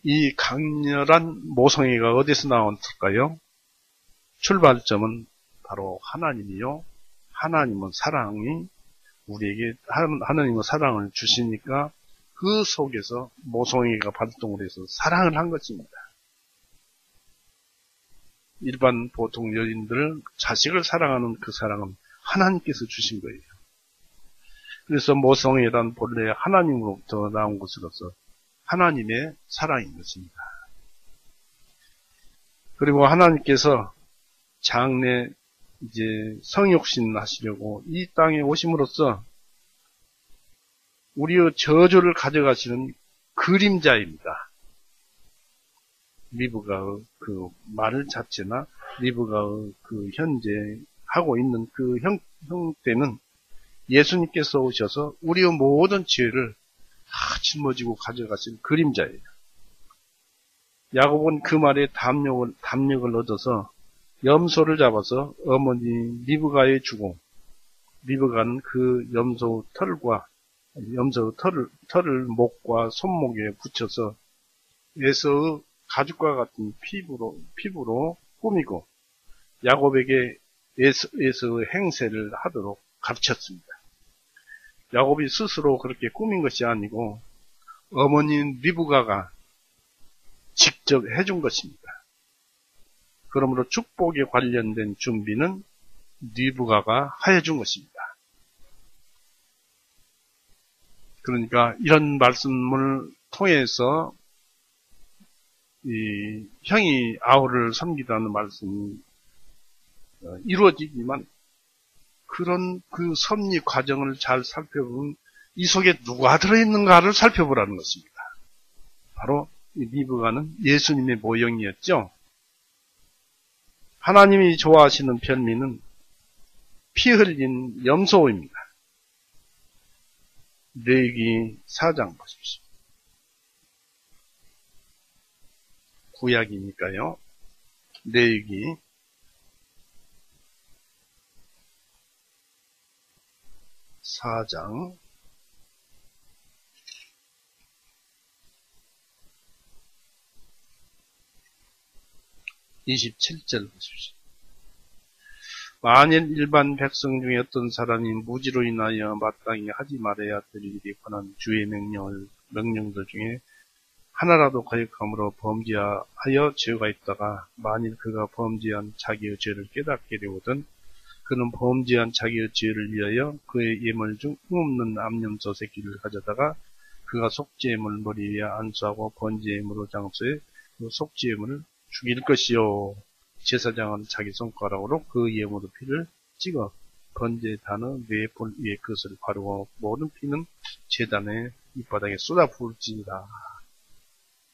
이 강렬한 모성애가 어디서 나왔을까요? 출발점은 바로 하나님이요. 하나님은 사랑이 우리에게 하나님은 사랑을 주시니까 그 속에서 모성애가 발동을 해서 사랑을 한 것입니다. 일반 보통 여인들 자식을 사랑하는 그 사랑은 하나님께서 주신 거예요. 그래서 모성애란 본래 하나님으로부터 나온 것으로서 하나님의 사랑인 것입니다. 그리고 하나님께서 장래 이제 성육신 하시려고 이 땅에 오심으로써 우리의 저주를 가져가시는 그림자입니다. 리브가의 그 말 자체나 리브가의 그 현재 하고 있는 그 형태는 예수님께서 오셔서 우리의 모든 죄를 다 짊어지고 가져가신 그림자예요. 야곱은 그 말에 담력을 얻어서 염소를 잡아서 어머니 리브가에 주고 리브가는 그 염소 털을 목과 손목에 붙여서 에서의 가죽과 같은 피부로 꾸미고 야곱에게 에서의 행세를 하도록 가르쳤습니다. 야곱이 스스로 그렇게 꾸민 것이 아니고 어머니인 리브가가 직접 해준 것입니다. 그러므로 축복에 관련된 준비는 리브가가 해준 것입니다. 그러니까 이런 말씀을 통해서 이 형이 아우를 섬기라는 말씀이 이루어지지만 그런 그 섭리 과정을 잘 살펴보면 이 속에 누가 들어있는가를 살펴보라는 것입니다. 바로 리브가는 예수님의 모형이었죠. 하나님이 좋아하시는 별미는 피 흘린 염소입니다. 레위기 4장 보십시오. 구약이니까요. 레위기 4장 27절 보십시오. 만일 일반 백성 중에 어떤 사람이 무지로 인하여 마땅히 하지 말아야 될 일이 관한 주의 명령들 중에 하나라도 거역함으로 범죄하여 죄가 있다가 만일 그가 범죄한 자기의 죄를 깨닫게 되거든 그는 범죄한 자기의 죄를 위하여 그의 예물 중 흠없는 암염소 새끼를 가져다가 그가 속죄예물 머리 위에 안수하고 번제예물로 장소에 그 속죄예물을 죽일 것이요. 제사장은 자기 손가락으로 그 예물의 피를 찍어 번제단의 네 볼 위에 그것을 바르고 모든 피는 제단의 밑바닥에 쏟아 부을지니라.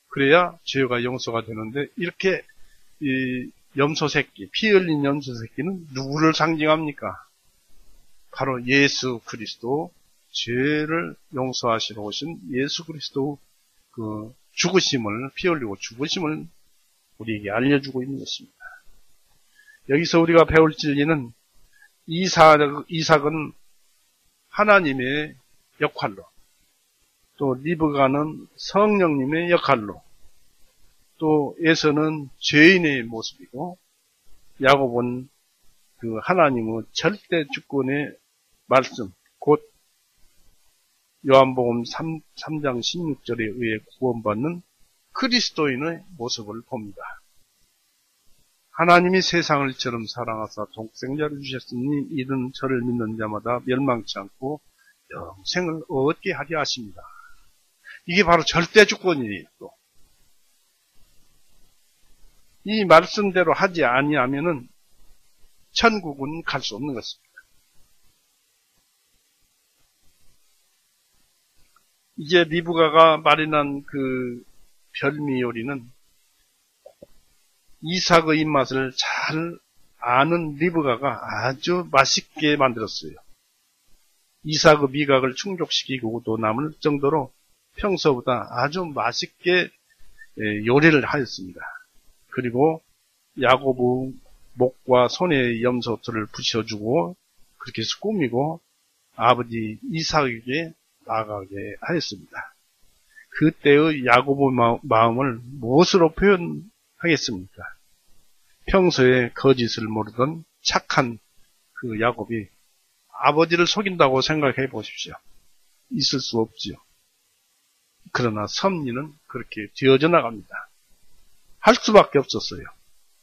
그래야 죄가 용서가 되는데 이렇게 이 염소 새끼, 피 흘린 염소 새끼는 누구를 상징합니까? 바로 예수 그리스도, 죄를 용서하시러 오신 예수 그리스도 그 죽으심을, 피 흘리고 죽으심을 우리에게 알려주고 있는 것입니다. 여기서 우리가 배울 진리는 이삭은 하나님의 역할로, 또 리브가는 성령님의 역할로, 또 에서는 죄인의 모습이고, 야곱은 그 하나님의 절대 주권의 말씀, 곧 요한복음 3장 16절에 의해 구원받는 그리스도인의 모습을 봅니다. 하나님이 세상을 이처럼 사랑하사 독생자를 주셨으니 이는 저를 믿는 자마다 멸망치 않고 영생을 얻게 하려 하십니다. 이게 바로 절대 주권이에요. 또. 이 말씀대로 하지 아니하면은 천국은 갈 수 없는 것입니다. 이제 리브가가 마련한 그 별미 요리는 이삭의 입맛을 잘 아는 리브가가 아주 맛있게 만들었어요. 이삭의 미각을 충족시키고 또 남을 정도로 평소보다 아주 맛있게 요리를 하였습니다. 그리고 야곱의 목과 손에 염소털을 붙여주고 그렇게 해서 꾸미고 아버지 이삭에게 나가게 하였습니다. 그때의 야곱의 마음을 무엇으로 표현하겠습니까? 평소에 거짓을 모르던 착한 그 야곱이 아버지를 속인다고 생각해 보십시오. 있을 수 없지요. 그러나 섭리는 그렇게 되어져 나갑니다. 할 수밖에 없었어요.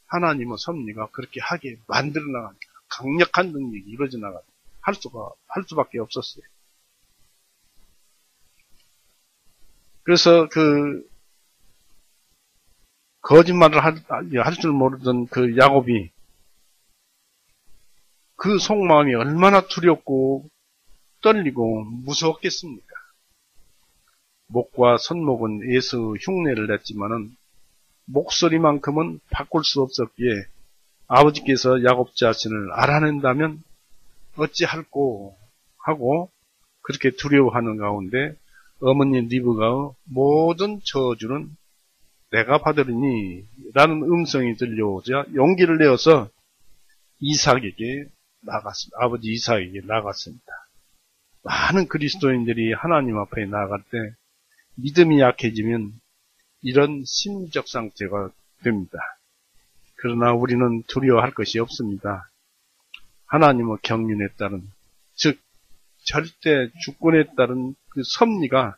하나님의 섭리가 그렇게 하게 만들어 나갑니다. 강력한 능력이 이루어져 나갑니다. 할 수밖에 없었어요. 그래서 그 거짓말을 할 줄 모르던 그 야곱이 그 속마음이 얼마나 두렵고 떨리고 무서웠겠습니까? 목과 손목은 에서 흉내를 냈지만은 목소리만큼은 바꿀 수 없었기에 아버지께서 야곱 자신을 알아낸다면 어찌할꼬 하고 그렇게 두려워하는 가운데 어머니 리브가의 모든 저주는 내가 받으리니 라는 음성이 들려오자 용기를 내어서 이삭에게 나갔습니다. 아버지 이삭에게 나갔습니다. 많은 그리스도인들이 하나님 앞에 나아갈 때 믿음이 약해지면 이런 심리적 상태가 됩니다. 그러나 우리는 두려워할 것이 없습니다. 하나님의 경륜에 따른, 즉 절대 주권에 따른 그 섭리가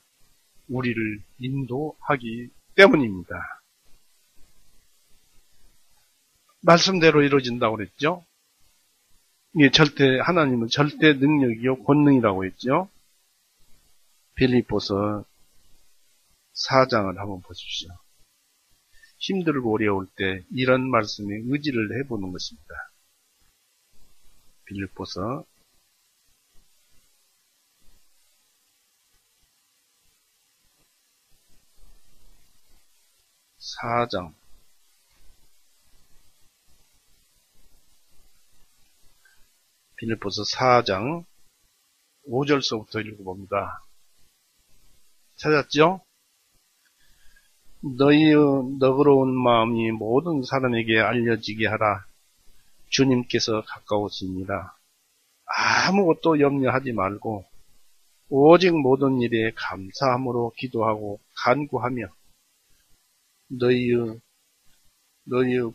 우리를 인도하기 때문입니다. 말씀대로 이루어진다고 그랬죠. 이게 하나님은 절대 능력이요 권능이라고 했죠. 빌립보서 4장을 한번 보십시오. 힘들고 어려울 때 이런 말씀에 의지를 해보는 것입니다. 빌립보서 4장 5절서부터 읽어봅니다. 찾았죠? 너희의 너그러운 마음이 모든 사람에게 알려지게 하라. 주님께서 가까우시니라. 아무것도 염려하지 말고 오직 모든 일에 감사함으로 기도하고 간구하며 너희의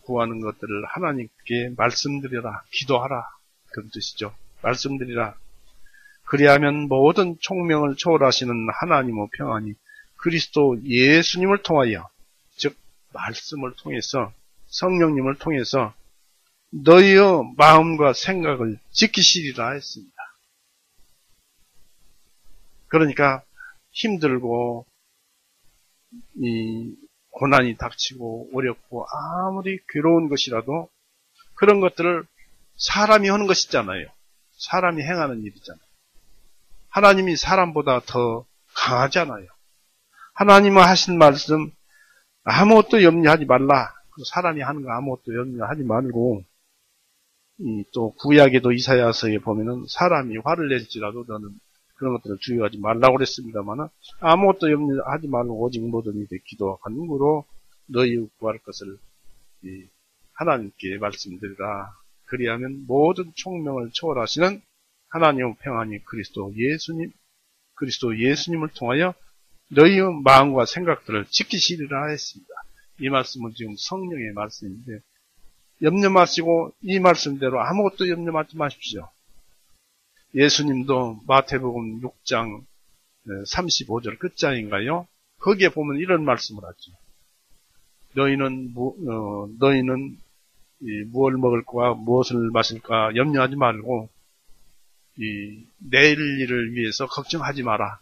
구하는 것들을 하나님께 말씀드리라. 기도하라. 그런 뜻이죠. 말씀드리라. 그리하면 모든 총명을 초월하시는 하나님의 평안이 그리스도 예수님을 통하여, 즉 말씀을 통해서, 성령님을 통해서 너희의 마음과 생각을 지키시리라 했습니다. 그러니까 힘들고 이 고난이 닥치고 어렵고 아무리 괴로운 것이라도 그런 것들을 사람이 하는 것이잖아요. 사람이 행하는 일이잖아요. 하나님이 사람보다 더 강하잖아요. 하나님은 하신 말씀 아무것도 염려하지 말라. 사람이 하는 거 아무것도 염려하지 말고, 또 구약에도 이사야서에 보면은 사람이 화를 낼지라도 너는 그런 것들을 주의하지 말라고 그랬습니다만 아무것도 염려하지 말고 오직 모든 일에 기도와 간구로 너희 구할 것을 하나님께 말씀드리라. 그리하면 모든 총명을 초월하시는 하나님의 평안이 그리스도 예수님을 통하여 너희의 마음과 생각들을 지키시리라 했습니다. 이 말씀은 지금 성령의 말씀인데 염려 마시고 이 말씀대로 아무것도 염려하지 마십시오. 예수님도 마태복음 6장 35절 끝장인가요? 거기에 보면 이런 말씀을 하죠. 너희는 무엇을 먹을까 무엇을 마실까 염려하지 말고 내일 일을 위해서 걱정하지 말라.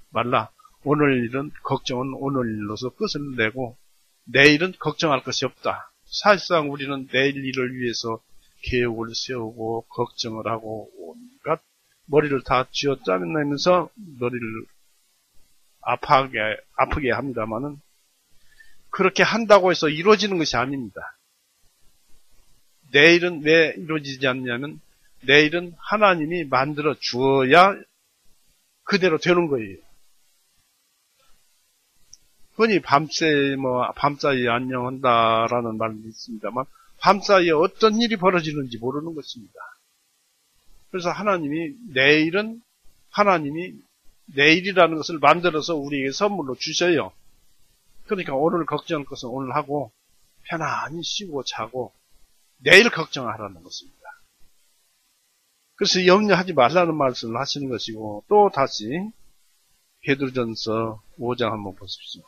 오늘 일은 걱정은 오늘 일로서 끝을 내고 내일은 걱정할 것이 없다. 사실상 우리는 내일 일을 위해서 계획을 세우고 걱정을 하고 온갖 머리를 다 쥐어짜내면서 머리를 아프게 합니다만은 그렇게 한다고 해서 이루어지는 것이 아닙니다. 내일은 왜 이루어지지 않냐면 내일은 하나님이 만들어 주어야 그대로 되는 거예요. 흔히 밤사이에 안녕한다라는 말도 있습니다만 밤사이에 어떤 일이 벌어지는지 모르는 것입니다. 그래서 하나님이 내일이라는 것을 만들어서 우리에게 선물로 주셔요. 그러니까 오늘 걱정할 것은 오늘 하고 편안히 쉬고 자고 내일 걱정하라는 것입니다. 그래서 염려하지 말라는 말씀을 하시는 것이고 또 다시 베드로전서 5장 한번 보십시오.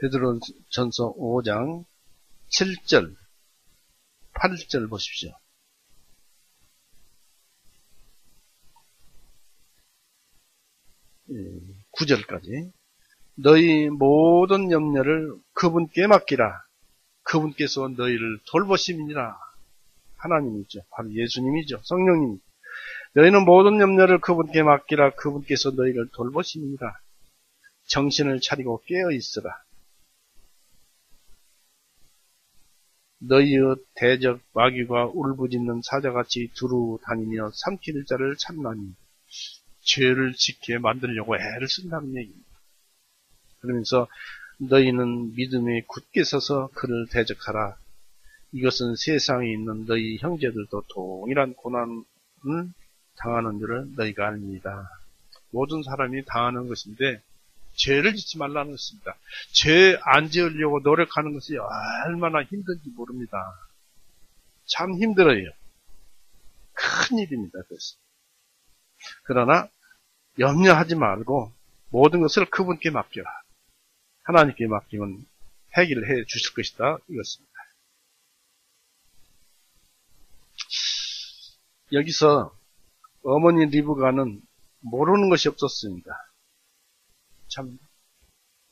베드로전서 5장 7절, 8절 보십시오. 예, 9절까지. 너희 모든 염려를 그분께 맡기라. 그분께서 너희를 돌보심이니라. 하나님이죠. 바로 예수님이죠. 성령님. 너희는 모든 염려를 그분께 맡기라. 그분께서 너희를 돌보심이니라. 정신을 차리고 깨어 있으라. 너희의 대적 마귀가 울부짖는 사자같이 두루 다니며 삼킬 자를 찾나니 죄를 짓게 만들려고 애를 쓴다는 얘기입니다. 그러면서 너희는 믿음에 굳게 서서 그를 대적하라. 이것은 세상에 있는 너희 형제들도 동일한 고난을 당하는 줄을 너희가 압니다. 모든 사람이 당하는 것인데 죄를 짓지 말라는 것입니다. 죄 안 지으려고 노력하는 것이 얼마나 힘든지 모릅니다. 참 힘들어요. 큰 일입니다. 그래서. 그러나 염려하지 말고 모든 것을 그분께 맡겨라. 하나님께 맡기면 해결해 주실 것이다. 이것입니다. 여기서 어머니 리브가는 모르는 것이 없었습니다. 참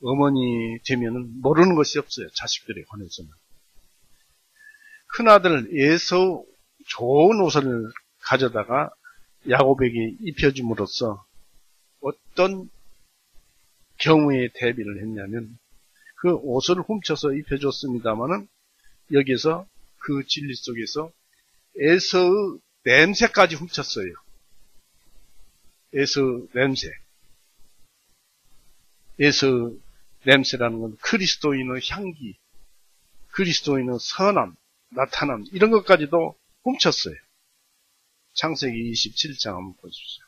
어머니 되면은 모르는 것이 없어요. 자식들에 관해서는. 큰아들 에서 좋은 옷을 가져다가 야곱에게 입혀줌으로써 어떤 경우에 대비를 했냐면 그 옷을 훔쳐서 입혀줬습니다마는 여기서 그 진리 속에서 에서의 냄새까지 훔쳤어요. 에서의 냄새. 에서의 냄새라는 건 그리스도인의 향기, 그리스도인의 선함, 나타남 이런 것까지도 훔쳤어요. 창세기 27장 한번 보십시오.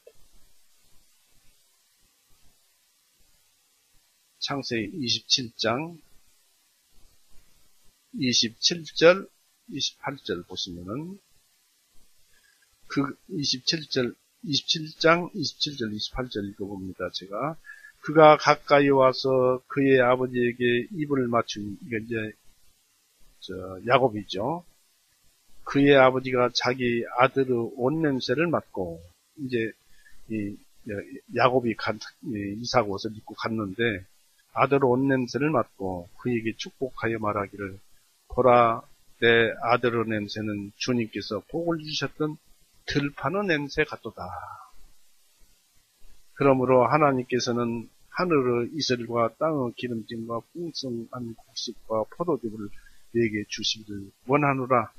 창세기 27장 27절 28절 보시면은 그 27장 27절 28절 읽어봅니다. 제가 그가 가까이 와서 그의 아버지에게 입을 맞춘 이게 이제 야곱이죠. 그의 아버지가 자기 아들의 옷 냄새를 맡고 이제 야곱이 이삭 옷을 입고 갔는데 아들의 옷 냄새를 맡고 그에게 축복하여 말하기를 보라 내 아들의 냄새는 주님께서 복을 주셨던 들판의 냄새 같도다. 그러므로 하나님께서는 하늘의 이슬과 땅의 기름짐과 풍성한 곡식과 포도즙을 내게 주시기를 원하노라.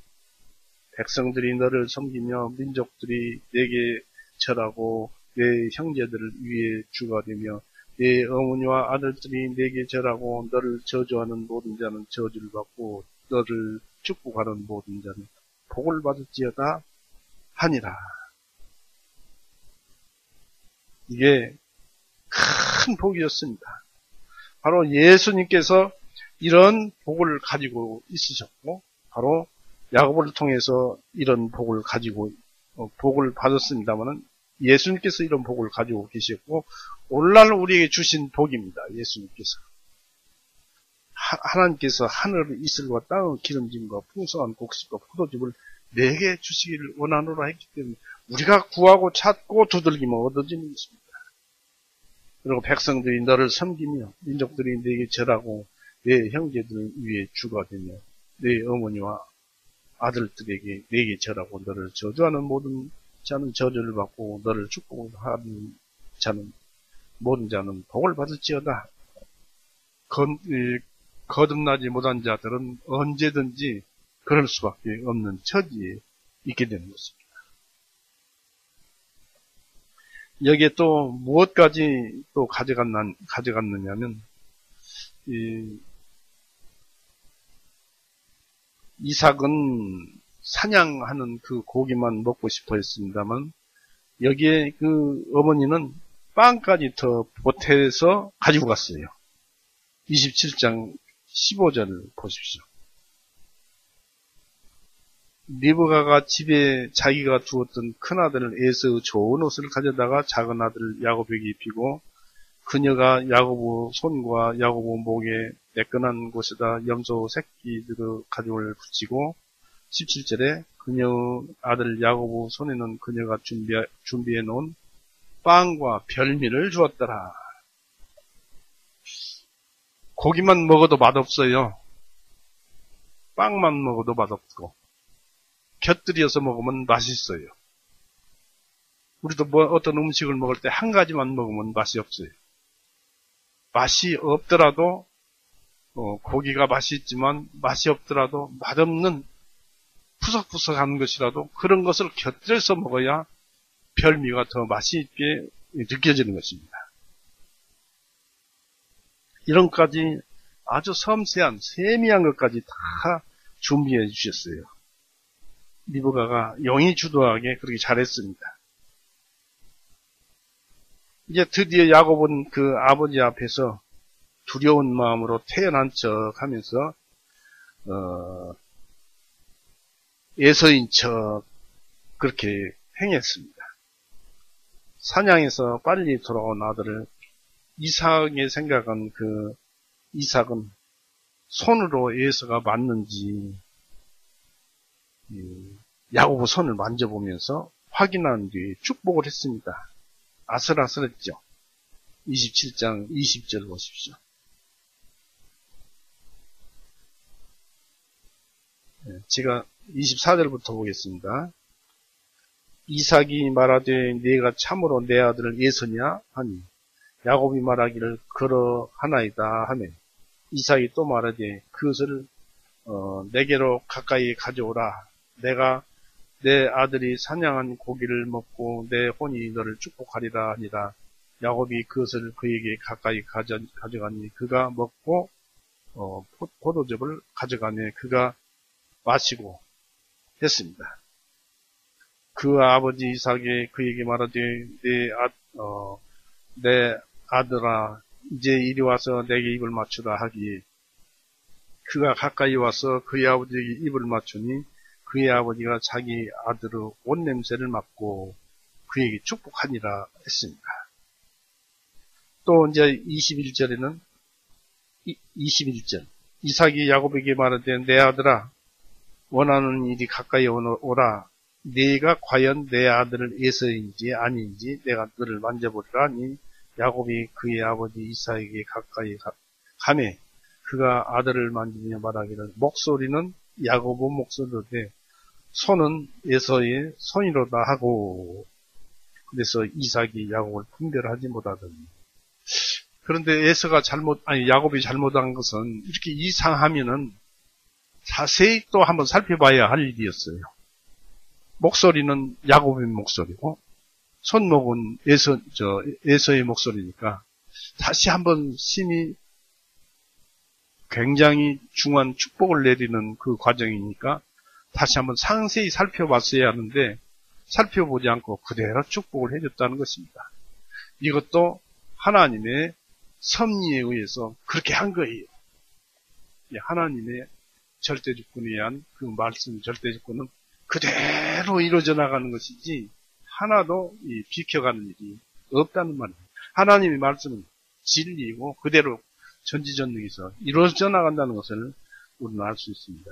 백성들이 너를 섬기며 민족들이 내게 절하고 내 형제들을 위해 주가 되며 내 어머니와 아들들이 내게 절하고 너를 저주하는 모든 자는 저주를 받고 너를 축복하는 모든 자는 복을 받을지어다 하니라. 이게 큰 복이었습니다. 바로 예수님께서 이런 복을 가지고 있으셨고 바로 야곱을 통해서 이런 복을 가지고 복을 받았습니다만은 예수님께서 이런 복을 가지고 계셨고 오늘날 우리에게 주신 복입니다. 예수님께서 하나님께서 하늘의 이슬과 땅의 기름짐과 풍성한 곡식과 포도즙을 내게 주시기를 원하노라 했기 때문에 우리가 구하고 찾고 두들기면 얻어지는 것입니다. 그리고 백성들이 너를 섬기며 민족들이 내게 절하고 내 형제들 위에 주가 되며 내 어머니와 아들들에게 내게 절하고 너를 저주하는 모든 자는 저주를 받고 너를 축복하는 자는 모든 자는 복을 받을지어다. 거듭나지 못한 자들은 언제든지 그럴 수밖에 없는 처지에 있게 되는 것입니다. 여기에 또 무엇까지 또 가져갔느냐면 이삭은 사냥하는 그 고기만 먹고 싶어 했습니다만 여기에 그 어머니는 빵까지 더 보태서 가지고 갔어요. 27장 15절을 보십시오. 리브가가 집에 자기가 두었던 큰아들 에서의 좋은 옷을 가져다가 작은아들 야곱에게 입히고 그녀가 야곱의 손과 야곱의 목에 매끈한 곳에다 염소 새끼들의 가죽을 붙이고 17절에 그녀의 아들 야곱의 손에는 그녀가 준비해 놓은 빵과 별미를 주었더라. 고기만 먹어도 맛없어요. 빵만 먹어도 맛없고 곁들여서 먹으면 맛있어요. 우리도 어떤 음식을 먹을 때 한 가지만 먹으면 맛이 없어요. 맛이 없더라도 고기가 맛이 있지만 맛이 없더라도 맛없는 푸석푸석한 것이라도 그런 것을 곁들여서 먹어야 별미가 더 맛이 있게 느껴지는 것입니다. 이런 것까지 아주 섬세한 세미한 것까지 다 준비해 주셨어요. 리브가가 영이 주도하게 그렇게 잘했습니다. 이제 드디어 야곱은 그 아버지 앞에서 두려운 마음으로 태연한 척 하면서 에서인 척 그렇게 행했습니다. 사냥에서 빨리 돌아온 아들을 이삭의 생각은 그 이삭은 손으로 에서가 맞는지 야곱의 손을 만져보면서 확인한 뒤에 축복을 했습니다. 아슬아슬했죠. 27장 20절 보십시오. 제가 24절부터 보겠습니다. 이삭이 말하되 네가 참으로 내 아들 에서냐 하니 야곱이 말하기를 그러하나이다 하매 이삭이 또 말하되 그것을 내게로 가까이 가져오라. 내가 내 아들이 사냥한 고기를 먹고 내 혼이 너를 축복하리라 하니라. 야곱이 그것을 그에게 가까이 가져가니 그가 먹고 포도즙을 가져가며 그가 마시고 했습니다. 그 아버지 이삭이 그에게 말하되 내 아들아 이제 이리 와서 내게 입을 맞추라 하기에 그가 가까이 와서 그의 아버지에게 입을 맞추니 그의 아버지가 자기 아들의 옷 냄새를 맡고 그에게 축복하니라 했습니다. 또 이제 21절에는 21절 이삭이 야곱에게 말하되 내 아들아 원하는 일이 가까이 오라. 네가 과연 내 아들을 에서인지 아닌지 내가 너를 만져보리라 하니 야곱이 그의 아버지 이삭에게 가까이 가매 그가 아들을 만지며 말하기를 목소리는 야곱의 목소리로되 손은 에서의 손이로다 하고 그래서 이삭이 야곱을 분별하지 못하더니 그런데 야곱이 잘못한 것은 이렇게 이상하면은 자세히 또 한번 살펴봐야 할 일이었어요. 목소리는 야곱의 목소리고 손목은 에서의 목소리니까 다시 한번 신이 굉장히 중요한 축복을 내리는 그 과정이니까 다시 한번 상세히 살펴봤어야 하는데 살펴보지 않고 그대로 축복을 해줬다는 것입니다. 이것도 하나님의 섭리에 의해서 그렇게 한 거예요. 하나님의 절대주권에 의한 그 말씀 절대주권은 그대로 이루어져 나가는 것이지 하나도 비켜가는 일이 없다는 말입니다. 하나님의 말씀은 진리이고 그대로 전지전능해서 이루어져 나간다는 것을 우리는 알 수 있습니다.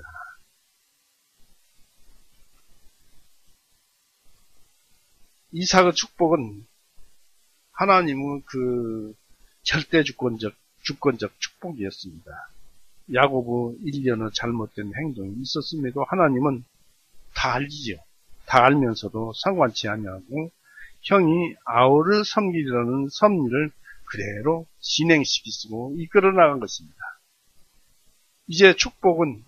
이삭의 축복은 하나님의 그 절대주권적 축복이었습니다. 야곱의 일련의 잘못된 행동이 있었음에도 하나님은 다 알지요. 다 알면서도 상관치 아니하고 형이 아우를 섬기려는 섭리를 그대로 진행시키고 이끌어 나간 것입니다. 이제 축복은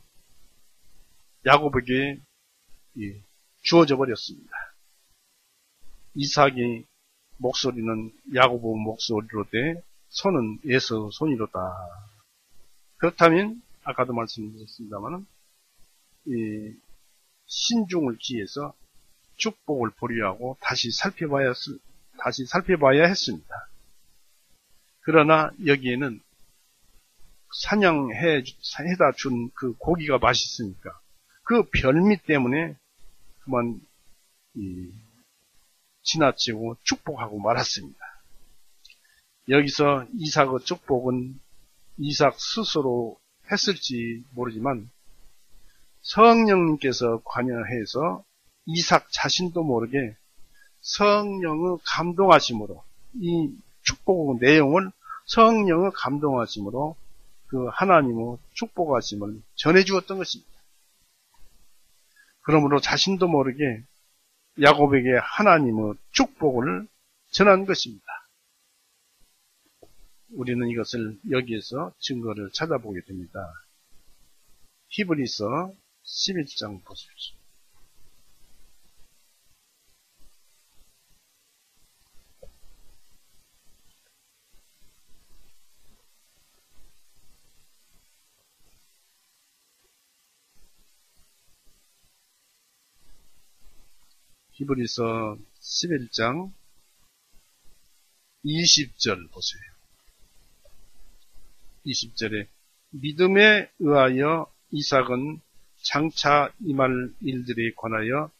야곱에게 주어져 버렸습니다. 이삭이 목소리는 야곱의 목소리로되 손은 에서 손이로다. 그렇다면 아까도 말씀드렸습니다만 신중을 기해서 축복을 보류하고 다시 살펴봐야 했습니다. 그러나 여기에는 사냥해다 준 그 고기가 맛있으니까 그 별미 때문에 그만 지나치고 축복하고 말았습니다. 여기서 이삭의 축복은 이삭 스스로 했을지 모르지만 성령님께서 관여해서 이삭 자신도 모르게 성령의 감동하심으로 이 축복 내용을 성령의 감동하심으로 그 하나님의 축복하심을 전해주었던 것입니다. 그러므로 자신도 모르게 야곱에게 하나님의 축복을 전한 것입니다. 우리는 이것을 여기에서 증거를 찾아보게 됩니다. 히브리서 11장 보십시오. 히브리서 11장 20절 보세요. 20절에 믿음에 의하여 이삭은 장차 임할 일들에 관하여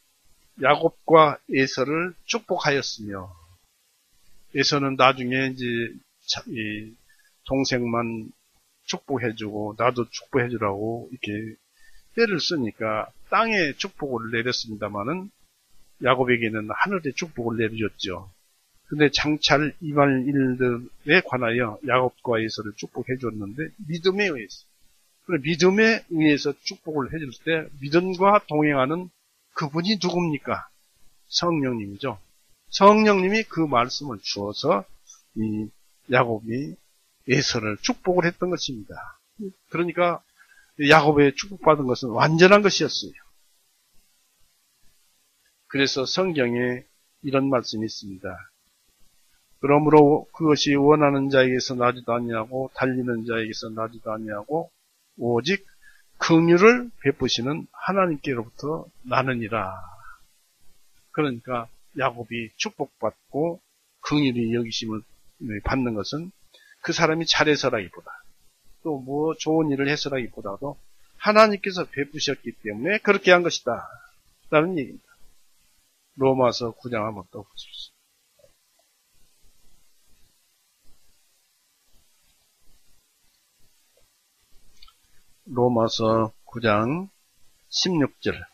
야곱과 에서를 축복하였으며 에서는 나중에 이제 동생만 축복해주고 나도 축복해주라고 이렇게 때를 쓰니까 땅에 축복을 내렸습니다마는 야곱에게는 하늘의 축복을 내려줬죠. 근데 장차를 임할 일들에 관하여 야곱과 에서를 축복해 줬는데 믿음에 의해서 그래, 믿음에 의해서 축복을 해줄 때 믿음과 동행하는 그분이 누굽니까? 성령님이죠. 성령님이 그 말씀을 주어서 이 야곱이 에서를 축복을 했던 것입니다. 그러니까 야곱의 축복받은 것은 완전한 것이었어요. 그래서 성경에 이런 말씀이 있습니다. 그러므로 그것이 원하는 자에게서 나지도 아니하고 달리는 자에게서 나지도 아니하고 오직 긍휼을 베푸시는 하나님께로부터 나느니라. 그러니까 야곱이 축복받고 긍휼히 여기심을 받는 것은 그 사람이 잘해서라기보다 또 뭐 좋은 일을 해서라기보다도 하나님께서 베푸셨기 때문에 그렇게 한 것이다 라는 얘기입니다. 로마서 9장 한번 또 보십시오. 로마서 9장 16절.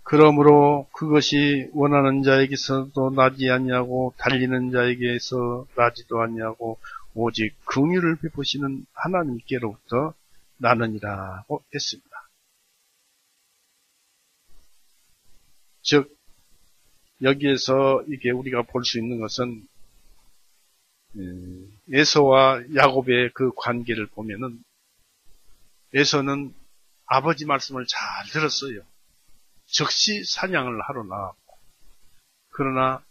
그러므로 그것이 원하는 자에게서도 나지 아니하고 달리는 자에게서 나지도 아니하고 오직 긍휼을 베푸시는 하나님께로부터 나느니라고 했습니다. 즉 여기에서 이게 우리가 볼 수 있는 것은 에서와 야곱의 그 관계를 보면은 에서는 아버지 말씀을 잘 들었어요. 즉시 사냥을 하러 나갔고 그러나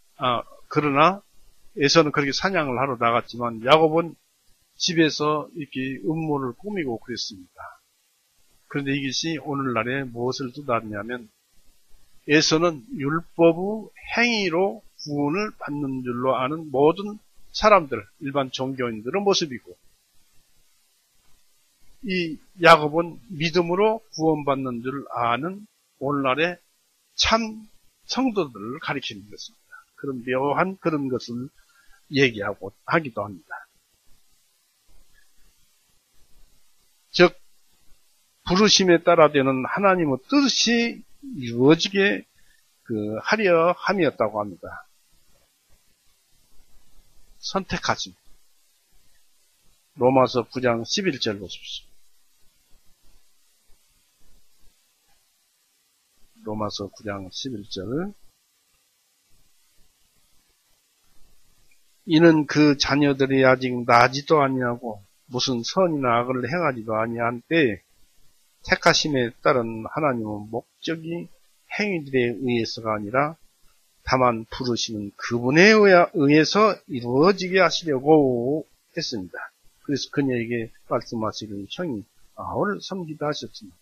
에서는 그렇게 사냥을 하러 나갔지만 야곱은 집에서 이렇게 음모를 꾸미고 그랬습니다. 그런데 이것이 오늘날에 무엇을 뜻하냐면 에서는 율법의 행위로 구원을 받는 줄로 아는 모든 사람들, 일반 종교인들의 모습이고 이 야곱은 믿음으로 구원받는 줄 아는 오늘날의 참 성도들을 가리키는 것입니다. 그런 묘한 그런 것을 하기도 합니다. 즉 부르심에 따라 되는 하나님의 뜻이 이루어지게 하려 함이었다고 합니다. 선택하심. 로마서 9장 11절 보십시오. 로마서 9장 11절. 이는 그 자녀들이 아직 나지도 아니하고 무슨 선이나 악을 행하지도 아니한 때에 택하심에 따른 하나님의 목적이 행위들에 의해서가 아니라 다만 부르시는 그분에 의해서 이루어지게 하시려고 했습니다. 그래서 그녀에게 말씀하시기를 형이 아우를 섬기다 하셨습니다.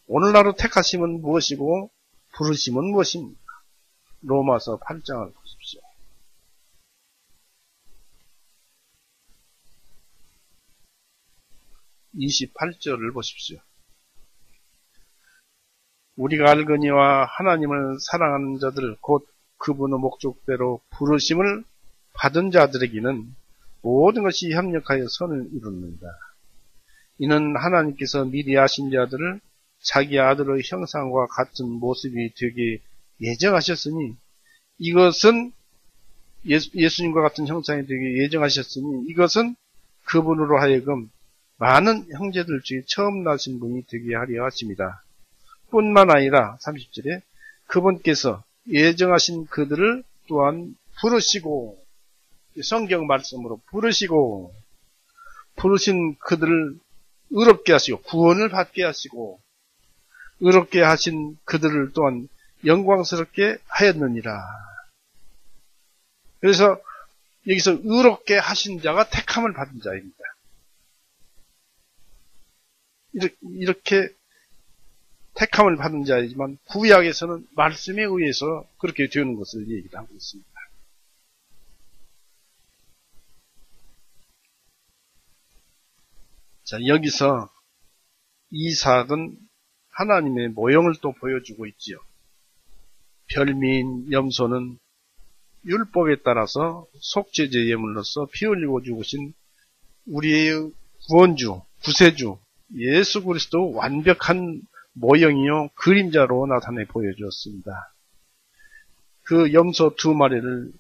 오늘날의 택하심은 무엇이고 부르심은 무엇입니까? 로마서 8장을 보십시오. (28절을) 보십시오. 우리가 알거니와 하나님을 사랑하는 자들 곧 그분의 목적대로 부르심을 받은 자들에게는 모든 것이 협력하여 선을 이룹니다. 이는 하나님께서 미리 아신 자들을 자기 아들의 형상과 같은 모습이 되게 예정하셨으니 이것은 예수님과 같은 형상이 되게 예정하셨으니 이것은 그분으로 하여금 많은 형제들 중에 처음 나신 분이 되게 하려 하십니다. 뿐만 아니라 30절에 그분께서 예정하신 그들을 또한 부르시고 성경 말씀으로 부르신 그들을 의롭게 하시고 구원을 받게 하시고 의롭게 하신 그들을 또한 영광스럽게 하였느니라. 그래서 여기서 의롭게 하신 자가 택함을 받은 자입니다. 이렇게 택함을 받은 자이지만 구약에서는 말씀에 의해서 그렇게 되는 것을 얘기를 하고 있습니다. 자, 여기서 이삭은 하나님의 모형을 또 보여주고 있지요. 별미인 염소는 율법에 따라서 속죄제 예물로서 피 흘리고 죽으신 우리의 구원주, 구세주 예수 그리스도 완벽한 모형이요 그림자로 나타내 보여주었습니다. 그 염소 2마리를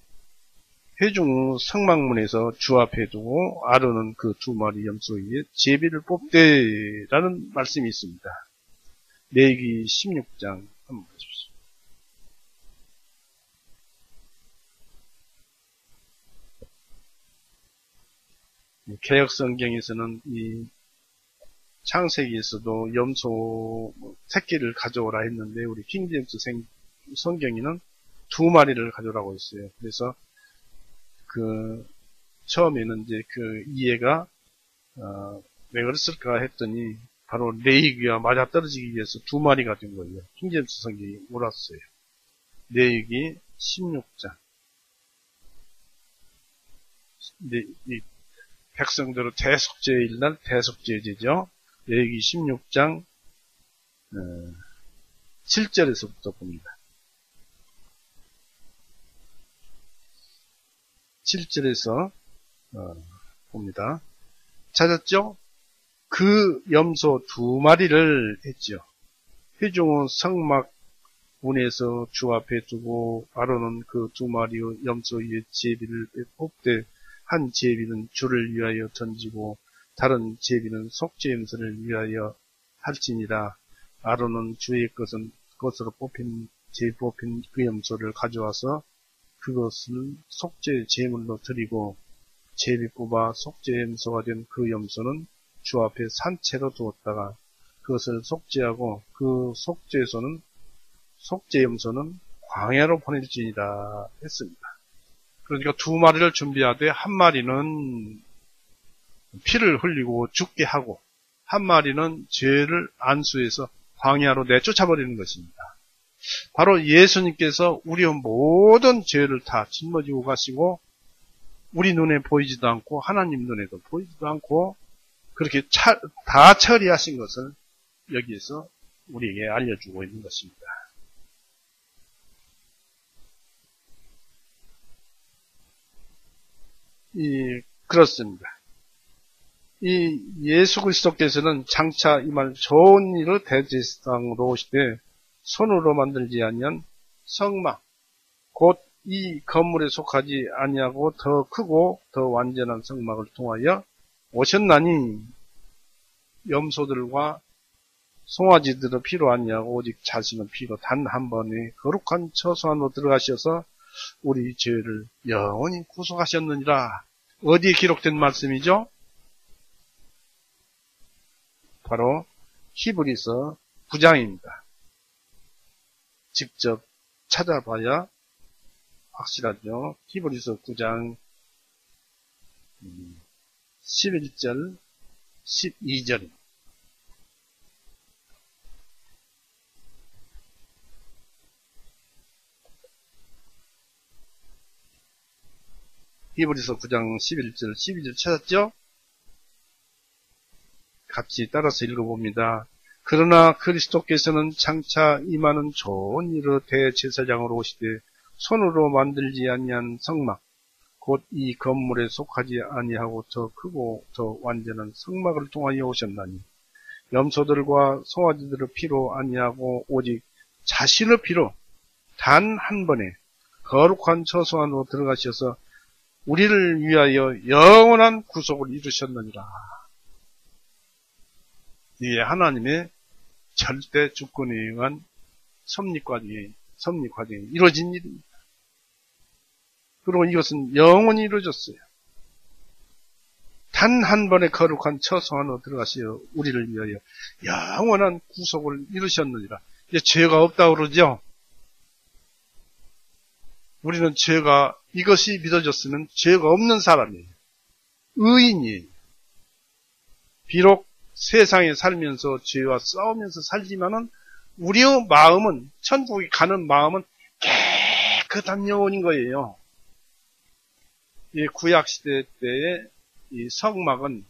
회중 성막문에서 주 앞에 두고 아론은 그 두 마리 염소 위에 제비를 뽑되라는 말씀이 있습니다. 레위기 16장 한번 보십시오. 개역 성경에서는 이 창세기에서도 염소 새끼를 가져오라 했는데 우리 킹제임스 성경에는 두 마리를 가져오라고 했어요. 그래서 처음에는 이제 이해가 왜 그랬을까 했더니 바로 레위기와 맞아 떨어지기 위해서 두 마리가 된 거예요. 킹제임스 성경이 옳았어요. 레위기 16장. 이 백성대로 대속죄일 날 대속죄제죠. 레위기 16장 7절에서부터 봅니다. 7절에서 봅니다. 찾았죠? 그 염소 두 마리를 했죠. 회중은 성막 문에서 주 앞에 두고 아론은 그 두 마리의 염소 위에 제비를 뽑되 한 제비는 주를 위하여 던지고 다른 제비는 속죄 염소를 위하여 할지니라. 아론은 주의 것으로 뽑힌 그 염소를 가져와서 그것을 속죄 제물로 드리고 제비 뽑아 속죄 염소가 된 그 염소는 주 앞에 산채로 두었다가 그것을 속죄하고 그 속죄 염소는 광야로 보낼지니라 했습니다. 그러니까 두 마리를 준비하되 한 마리는 피를 흘리고 죽게 하고 한 마리는 죄를 안수해서 광야로 내쫓아버리는 것입니다. 바로 예수님께서 우리의 모든 죄를 다 짊어지고 가시고 우리 눈에 보이지도 않고 하나님 눈에도 보이지도 않고 그렇게 다 처리하신 것을 여기에서 우리에게 알려주고 있는 것입니다. 그렇습니다. 이 예수 그리스도께서는 장차 이 말 좋은 일을 대제사장으로 오시되 손으로 만들지 아니한 성막 곧 이 건물에 속하지 아니하고 더 크고 더 완전한 성막을 통하여 오셨나니 염소들과 송아지들의 피로 아니하고 오직 자신의 피로 단 한 번에 거룩한 처소 안으로 들어가셔서 우리 죄를 영원히 구속하셨느니라. 어디에 기록된 말씀이죠? 바로 히브리서 9장입니다. 직접 찾아봐야 확실하죠. 히브리서 9장 11절 12절입니다. 히브리서 9장 11절 12절 찾았죠? 같이 따라서 읽어봅니다. 그러나 그리스도께서는 장차 임하는 좋은 일의 대제사장으로 오시되 손으로 만들지 아니한 성막 곧 이 건물에 속하지 아니하고 더 크고 더 완전한 성막을 통하여 오셨나니 염소들과 송아지들의 피로 아니하고 오직 자신의 피로 단 한 번에 거룩한 처소 안으로 들어가셔서 우리를 위하여 영원한 구속을 이루셨느니라. 이게 하나님의 절대 주권에 의한 섭리 과정이 이루어진 일입니다. 그리고 이것은 영원히 이루어졌어요. 단 한 번의 거룩한 처소 안으로 들어가시어 우리를 위하여 영원한 구속을 이루셨느니라. 이제 죄가 없다고 그러죠? 우리는 이것이 믿어졌으면 죄가 없는 사람이에요. 의인이에요. 비록 세상에 살면서 죄와 싸우면서 살지만은 우리의 마음은, 천국에 가는 마음은 깨끗한 영혼인 거예요. 이 구약시대 때의 이 성막은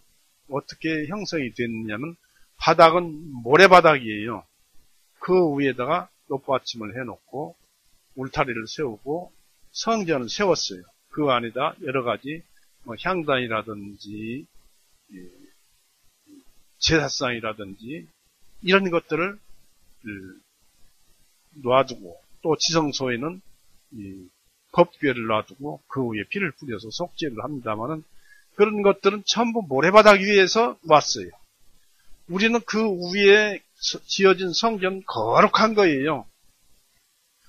어떻게 형성이 됐느냐면 바닥은 모래바닥이에요. 그 위에다가 높받침을 해놓고 울타리를 세우고 성전을 세웠어요. 그 안에다 여러 가지 향단이라든지 제사상이라든지 이런 것들을 놓아두고 또 지성소에는 법궤를 놔두고 그 위에 피를 뿌려서 속죄를 합니다마는 그런 것들은 전부 모래바닥 위에서 왔어요. 우리는 그 위에 지어진 성전 거룩한 거예요.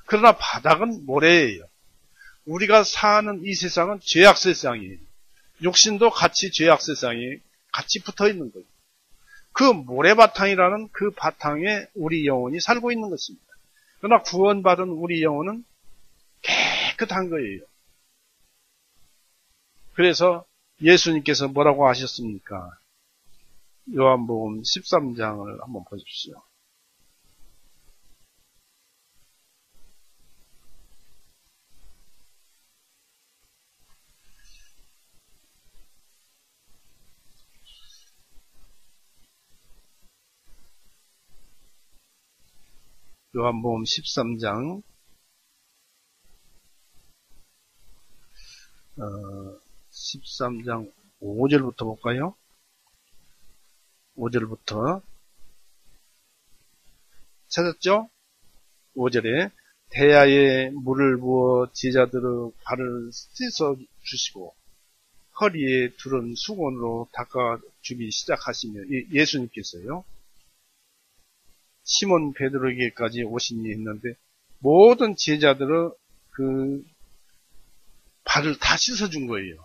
그러나 바닥은 모래예요. 우리가 사는 이 세상은 죄악 세상이에요. 육신도 같이 죄악 세상에 같이 붙어 있는 거예요. 그 모래바탕이라는 그 바탕에 우리 영혼이 살고 있는 것입니다. 그러나 구원받은 우리 영혼은 깨끗한 거예요. 그래서 예수님께서 뭐라고 하셨습니까? 요한복음 13장을 한번 보십시오. 요한복음 13장 13장 5절부터 볼까요? 5절부터 찾았죠? 5절에 대야에 물을 부어 제자들의 발을 씻어 주시고 허리에 두른 수건으로 닦아주기 시작하시며 예수님께서요. 시몬 베드로에게까지 오시니 했는데 모든 제자들의 그 발을 다 씻어준 거예요.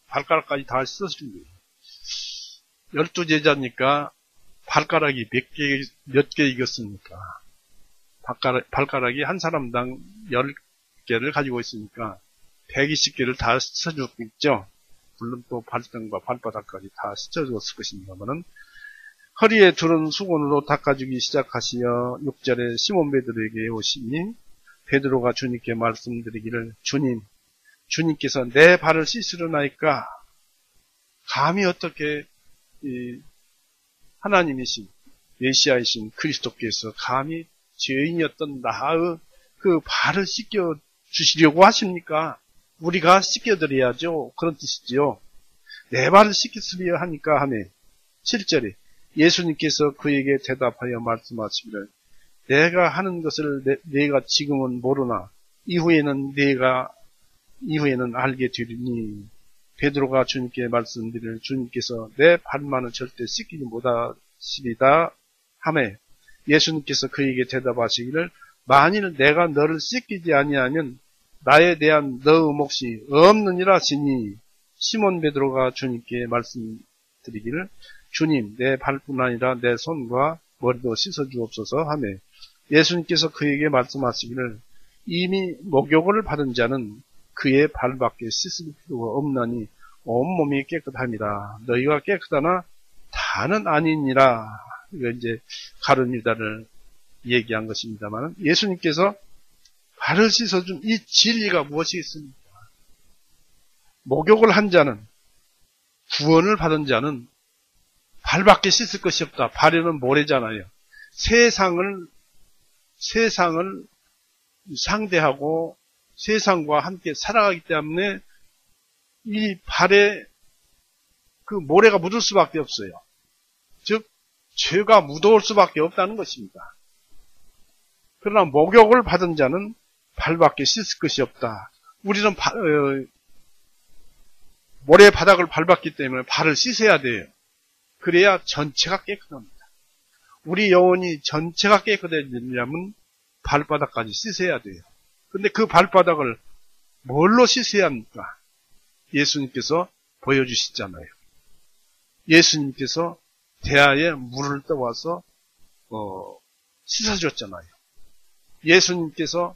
발가락까지 다 씻어준 거예요. 12제자니까 발가락이 몇 개이겠습니까? 발가락이 한 사람당 10개를 가지고 있으니까 120개를 다 씻어줬겠죠. 물론 또 발등과 발바닥까지 다 씻어줬을 것입니다만은 허리에 두른 수건으로 닦아주기 시작하시어 6절에 시몬 베드로에게 오시니 베드로가 주님께 말씀드리기를 주님께서 내 발을 씻으려나이까 감히 어떻게 하나님이신 메시아이신 그리스도께서 감히 죄인이었던 나의 그 발을 씻겨 주시려고 하십니까? 우리가 씻겨드려야죠. 그런 뜻이지요. 내 발을 씻기으려 하니까 하며 7절에 예수님께서 그에게 대답하여 말씀하시기를 내가 하는 것을 내가 지금은 모르나 이후에는 알게 되리니 베드로가 주님께 말씀드리를 주님께서 내 발만은 절대 씻기지 못하시리다 하매 예수님께서 그에게 대답하시기를 만일 내가 너를 씻기지 아니하면 나에 대한 너의 몫이 없느니라 하시니 시몬 베드로가 주님께 말씀드리기를 주님 내 발뿐 아니라 내 손과 머리도 씻어주옵소서 하며 예수님께서 그에게 말씀하시기를 이미 목욕을 받은 자는 그의 발밖에 씻을 필요가 없나니 온몸이 깨끗합니다. 너희가 깨끗하나 다는 아니니라. 이거 이제 가룟 유다를 얘기한 것입니다만 예수님께서 발을 씻어준 이 진리가 무엇이겠습니까? 목욕을 한 자는 구원을 받은 자는 발밖에 씻을 것이 없다. 발에는 모래잖아요. 세상을 상대하고 세상과 함께 살아가기 때문에 이 발에 그 모래가 묻을 수밖에 없어요. 즉 죄가 묻어올 수밖에 없다는 것입니다. 그러나 목욕을 받은 자는 발밖에 씻을 것이 없다. 우리는 모래 바닥을 밟았기 때문에 발을 씻어야 돼요. 그래야 전체가 깨끗합니다. 우리 영혼이 전체가 깨끗해지려면 발바닥까지 씻어야 돼요. 근데 그 발바닥을 뭘로 씻어야 합니까? 예수님께서 보여주시잖아요. 예수님께서 대야에 물을 떠와서 씻어줬잖아요. 예수님께서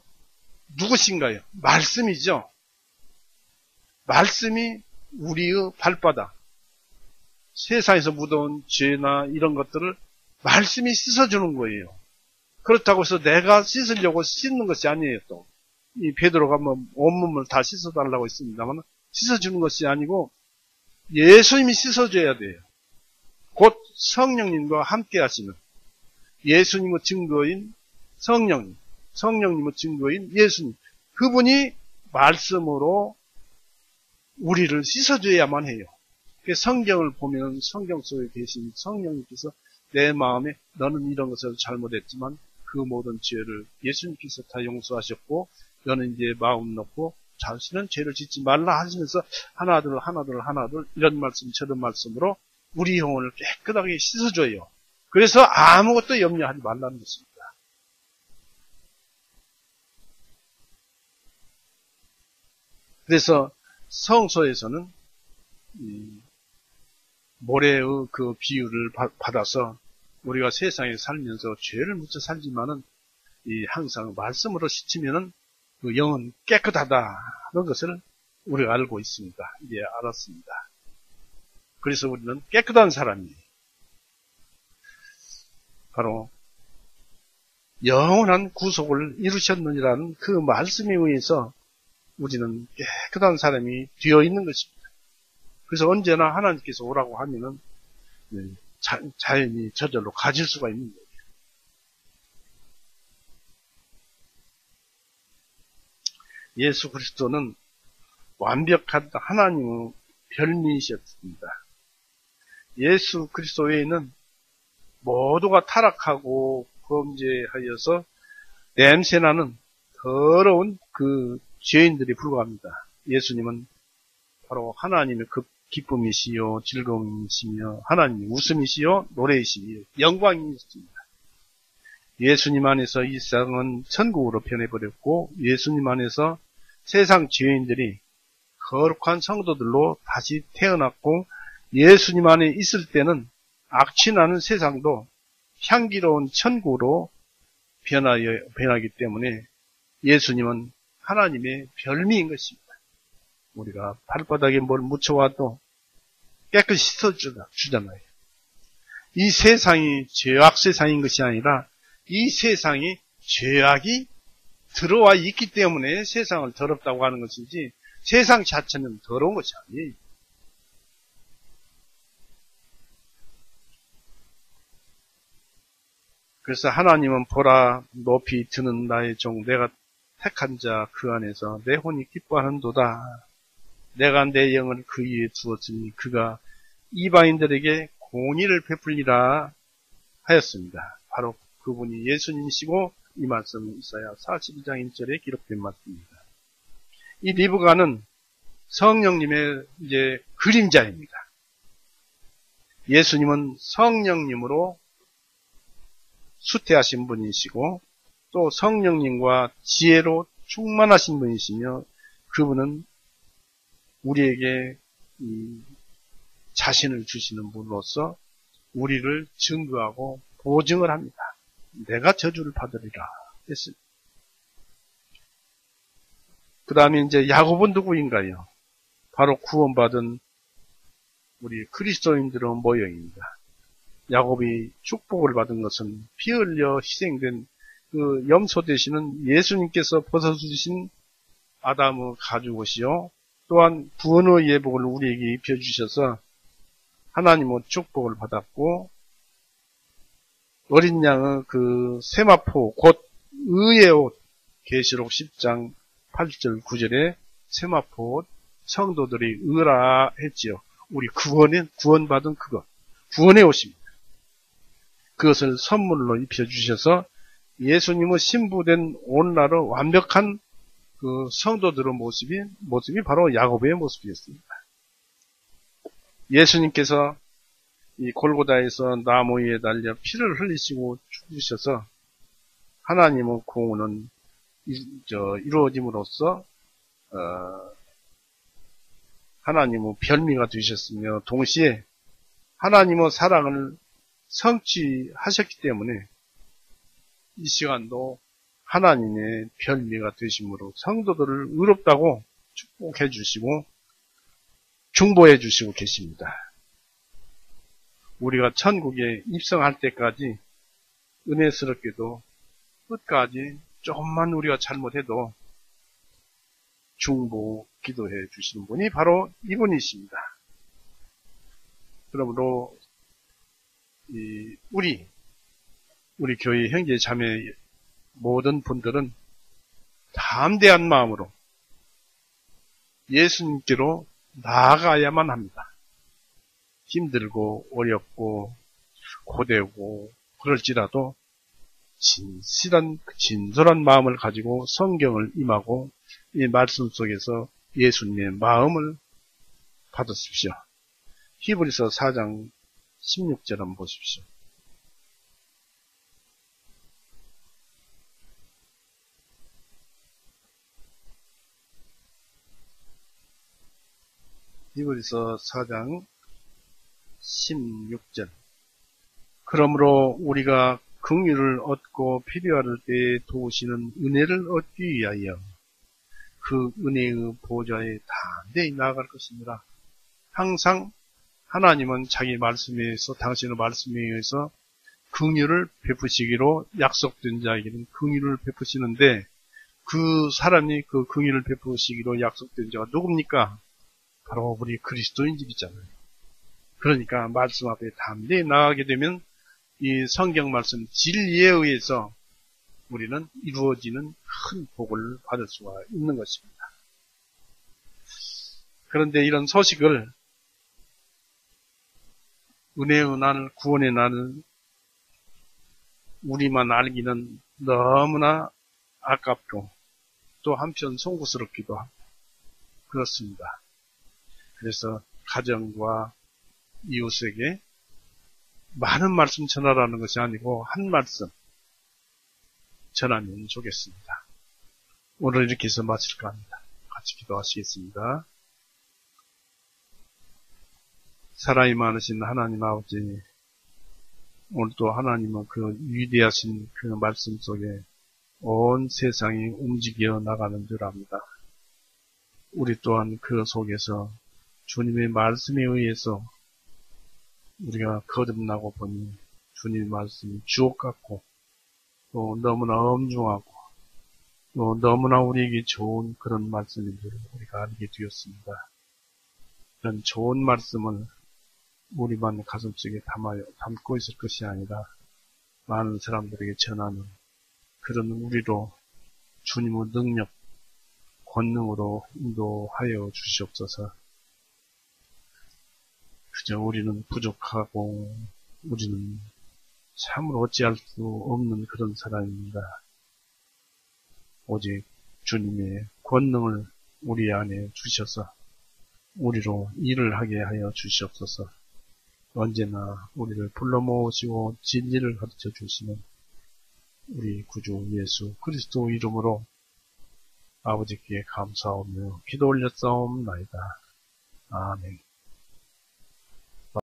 누구신가요? 말씀이죠. 말씀이 우리의 발바닥, 세상에서 묻어온 죄나 이런 것들을 말씀이 씻어주는 거예요. 그렇다고 해서 내가 씻으려고 씻는 것이 아니에요. 또 이 베드로가 뭐 온몸을 다 씻어달라고 했습니다만 씻어주는 것이 아니고 예수님이 씻어줘야 돼요. 곧 성령님과 함께 하시는 예수님의 증거인 성령님, 성령님의 증거인 예수님, 그분이 말씀으로 우리를 씻어줘야만 해요. 성경을 보면 성경 속에 계신 성령님께서 내 마음에 너는 이런 것을 잘못했지만 그 모든 죄를 예수님께서 다 용서하셨고 너는 이제 마음 놓고 자신은 죄를 짓지 말라 하시면서 하나둘 이런 말씀 저런 말씀으로 우리 영혼을 깨끗하게 씻어줘요. 그래서 아무것도 염려하지 말라는 것입니다. 그래서 성서에서는 모래의 그 비유를 받아서 우리가 세상에 살면서 죄를 묻혀 살지만은 항상 말씀으로 씻으면은 그 영은 깨끗하다는 것을 우리가 알고 있습니다. 이제 알았습니다. 그래서 우리는 깨끗한 사람이에요. 바로 영원한 구속을 이루셨느니라는 그 말씀에 의해서 우리는 깨끗한 사람이 되어 있는 것입니다. 그래서 언제나 하나님께서 오라고 하면은 자연히 저절로 가질 수가 있는 거예요. 예수 그리스도는 완벽한 하나님의 별미이셨습니다. 예수 그리스도 외에는 모두가 타락하고 범죄하여서 냄새나는 더러운 그 죄인들이 불과합니다. 예수님은 바로 하나님의 그 기쁨이시요 즐거움이시며 하나님의 웃음이시요 노래이시며 영광이십니다. 예수님 안에서 이 세상은 천국으로 변해버렸고 예수님 안에서 세상 죄인들이 거룩한 성도들로 다시 태어났고 예수님 안에 있을 때는 악취나는 세상도 향기로운 천국으로 변하기 때문에 예수님은 하나님의 별미인 것입니다. 우리가 발바닥에 뭘 묻혀와도 깨끗이 씻어주잖아요. 이 세상이 죄악 세상인 것이 아니라 이 세상이 죄악이 들어와 있기 때문에 세상을 더럽다고 하는 것이지 세상 자체는 더러운 것이 아니에요. 그래서 하나님은 보라 높이 드는 나의 종 내가 택한 자 그 안에서 내 혼이 기뻐하는도다. 내가 내 영을 그 위에 두었으니 그가 이방인들에게 공의를 베풀리라 하였습니다. 바로 그분이 예수님이시고 이 말씀은 이사야 42장 1절에 기록된 말씀입니다. 이 리브가는 성령님의 이제 그림자입니다. 예수님은 성령님으로 수태하신 분이시고 또 성령님과 지혜로 충만하신 분이시며 그분은 우리에게 자신을 주시는 분으로서 우리를 증거하고 보증을 합니다. 내가 저주를 받으리라 했습니다. 그 다음에 이제 야곱은 누구인가요? 바로 구원받은 우리 그리스도인들의 모형입니다. 야곱이 축복을 받은 것은 피 흘려 희생된 그 염소 되시는 예수님께서 벗어주신 아담의 가죽옷이요. 또한 구원의 예복을 우리에게 입혀주셔서 하나님의 축복을 받았고 어린 양의 그 세마포 곧 의의 옷 계시록 10장 8절 9절에 세마포 옷 성도들이 의라 했지요. 우리 구원받은 그것 구원의 옷입니다. 그것을 선물로 입혀주셔서 예수님의 신부된 오늘날의 완벽한 그 성도들의 모습이 바로 야곱의 모습이었습니다. 예수님께서 이 골고다에서 나무 위에 달려 피를 흘리시고 죽으셔서 하나님의 공의는 이루어짐으로써 하나님의 별미가 되셨으며 동시에 하나님의 사랑을 성취하셨기 때문에 이 시간도 하나님의 별미가 되심으로 성도들을 의롭다고 축복해 주시고 중보해 주시고 계십니다. 우리가 천국에 입성할 때까지 은혜스럽게도 끝까지 조금만 우리가 잘못해도 중보 기도해 주시는 분이 바로 이분이십니다. 그러므로 우리 교회 형제 자매 모든 분들은 담대한 마음으로 예수님께로 나아가야만 합니다. 힘들고 어렵고 고되고 그럴지라도 진솔한 마음을 가지고 성경을 임하고 이 말씀 속에서 예수님의 마음을 받으십시오. 히브리서 4장 16절 한번 보십시오. 히브리서 4장 16절. 그러므로 우리가 긍휼을 얻고 필요할 때에 도우시는 은혜를 얻기 위하여 그 은혜의 보좌에 담대히 나아갈 것입니다. 항상 하나님은 자기 말씀에 의해서, 당신의 말씀에 의해서 긍휼을 베푸시기로 약속된 자에게는 긍휼을 베푸시는데, 그 사람이 그 긍휼을 베푸시기로 약속된 자가 누굽니까? 바로 우리 그리스도인들이잖아요. 그러니까 말씀 앞에 담대히 나아가게 되면 이 성경 말씀 진리에 의해서 우리는 이루어지는 큰 복을 받을 수가 있는 것입니다. 그런데 이런 소식을, 은혜의 날, 구원의 날 우리만 알기는 너무나 아깝고 또 한편 송구스럽기도 하고 그렇습니다. 그래서 가정과 이웃에게 많은 말씀 전하라는 것이 아니고 한 말씀 전하면 좋겠습니다. 오늘 이렇게 해서 마칠까 합니다. 같이 기도하시겠습니다. 사랑이 많으신 하나님 아버지, 오늘도 하나님은 그 위대하신 그 말씀 속에 온 세상이 움직여 나가는 줄 압니다. 우리 또한 그 속에서 주님의 말씀에 의해서 우리가 거듭나고 보니 주님의 말씀이 주옥 같고 또 너무나 엄중하고 또 너무나 우리에게 좋은 그런 말씀인 줄 우리가 알게 되었습니다. 이런 좋은 말씀을 우리만 가슴속에 담고 있을 것이 아니라 많은 사람들에게 전하는 그런 우리로 주님의 능력, 권능으로 인도하여 주시옵소서. 그저 우리는 부족하고 우리는 참으로 어찌할 수 없는 그런 사람입니다. 오직 주님의 권능을 우리 안에 주셔서 우리로 일을 하게 하여 주시옵소서. 언제나 우리를 불러 모으시고 진리를 가르쳐 주시는 우리 구주 예수 그리스도 이름으로 아버지께 감사하며 기도 올렸사옵나이다. 아멘.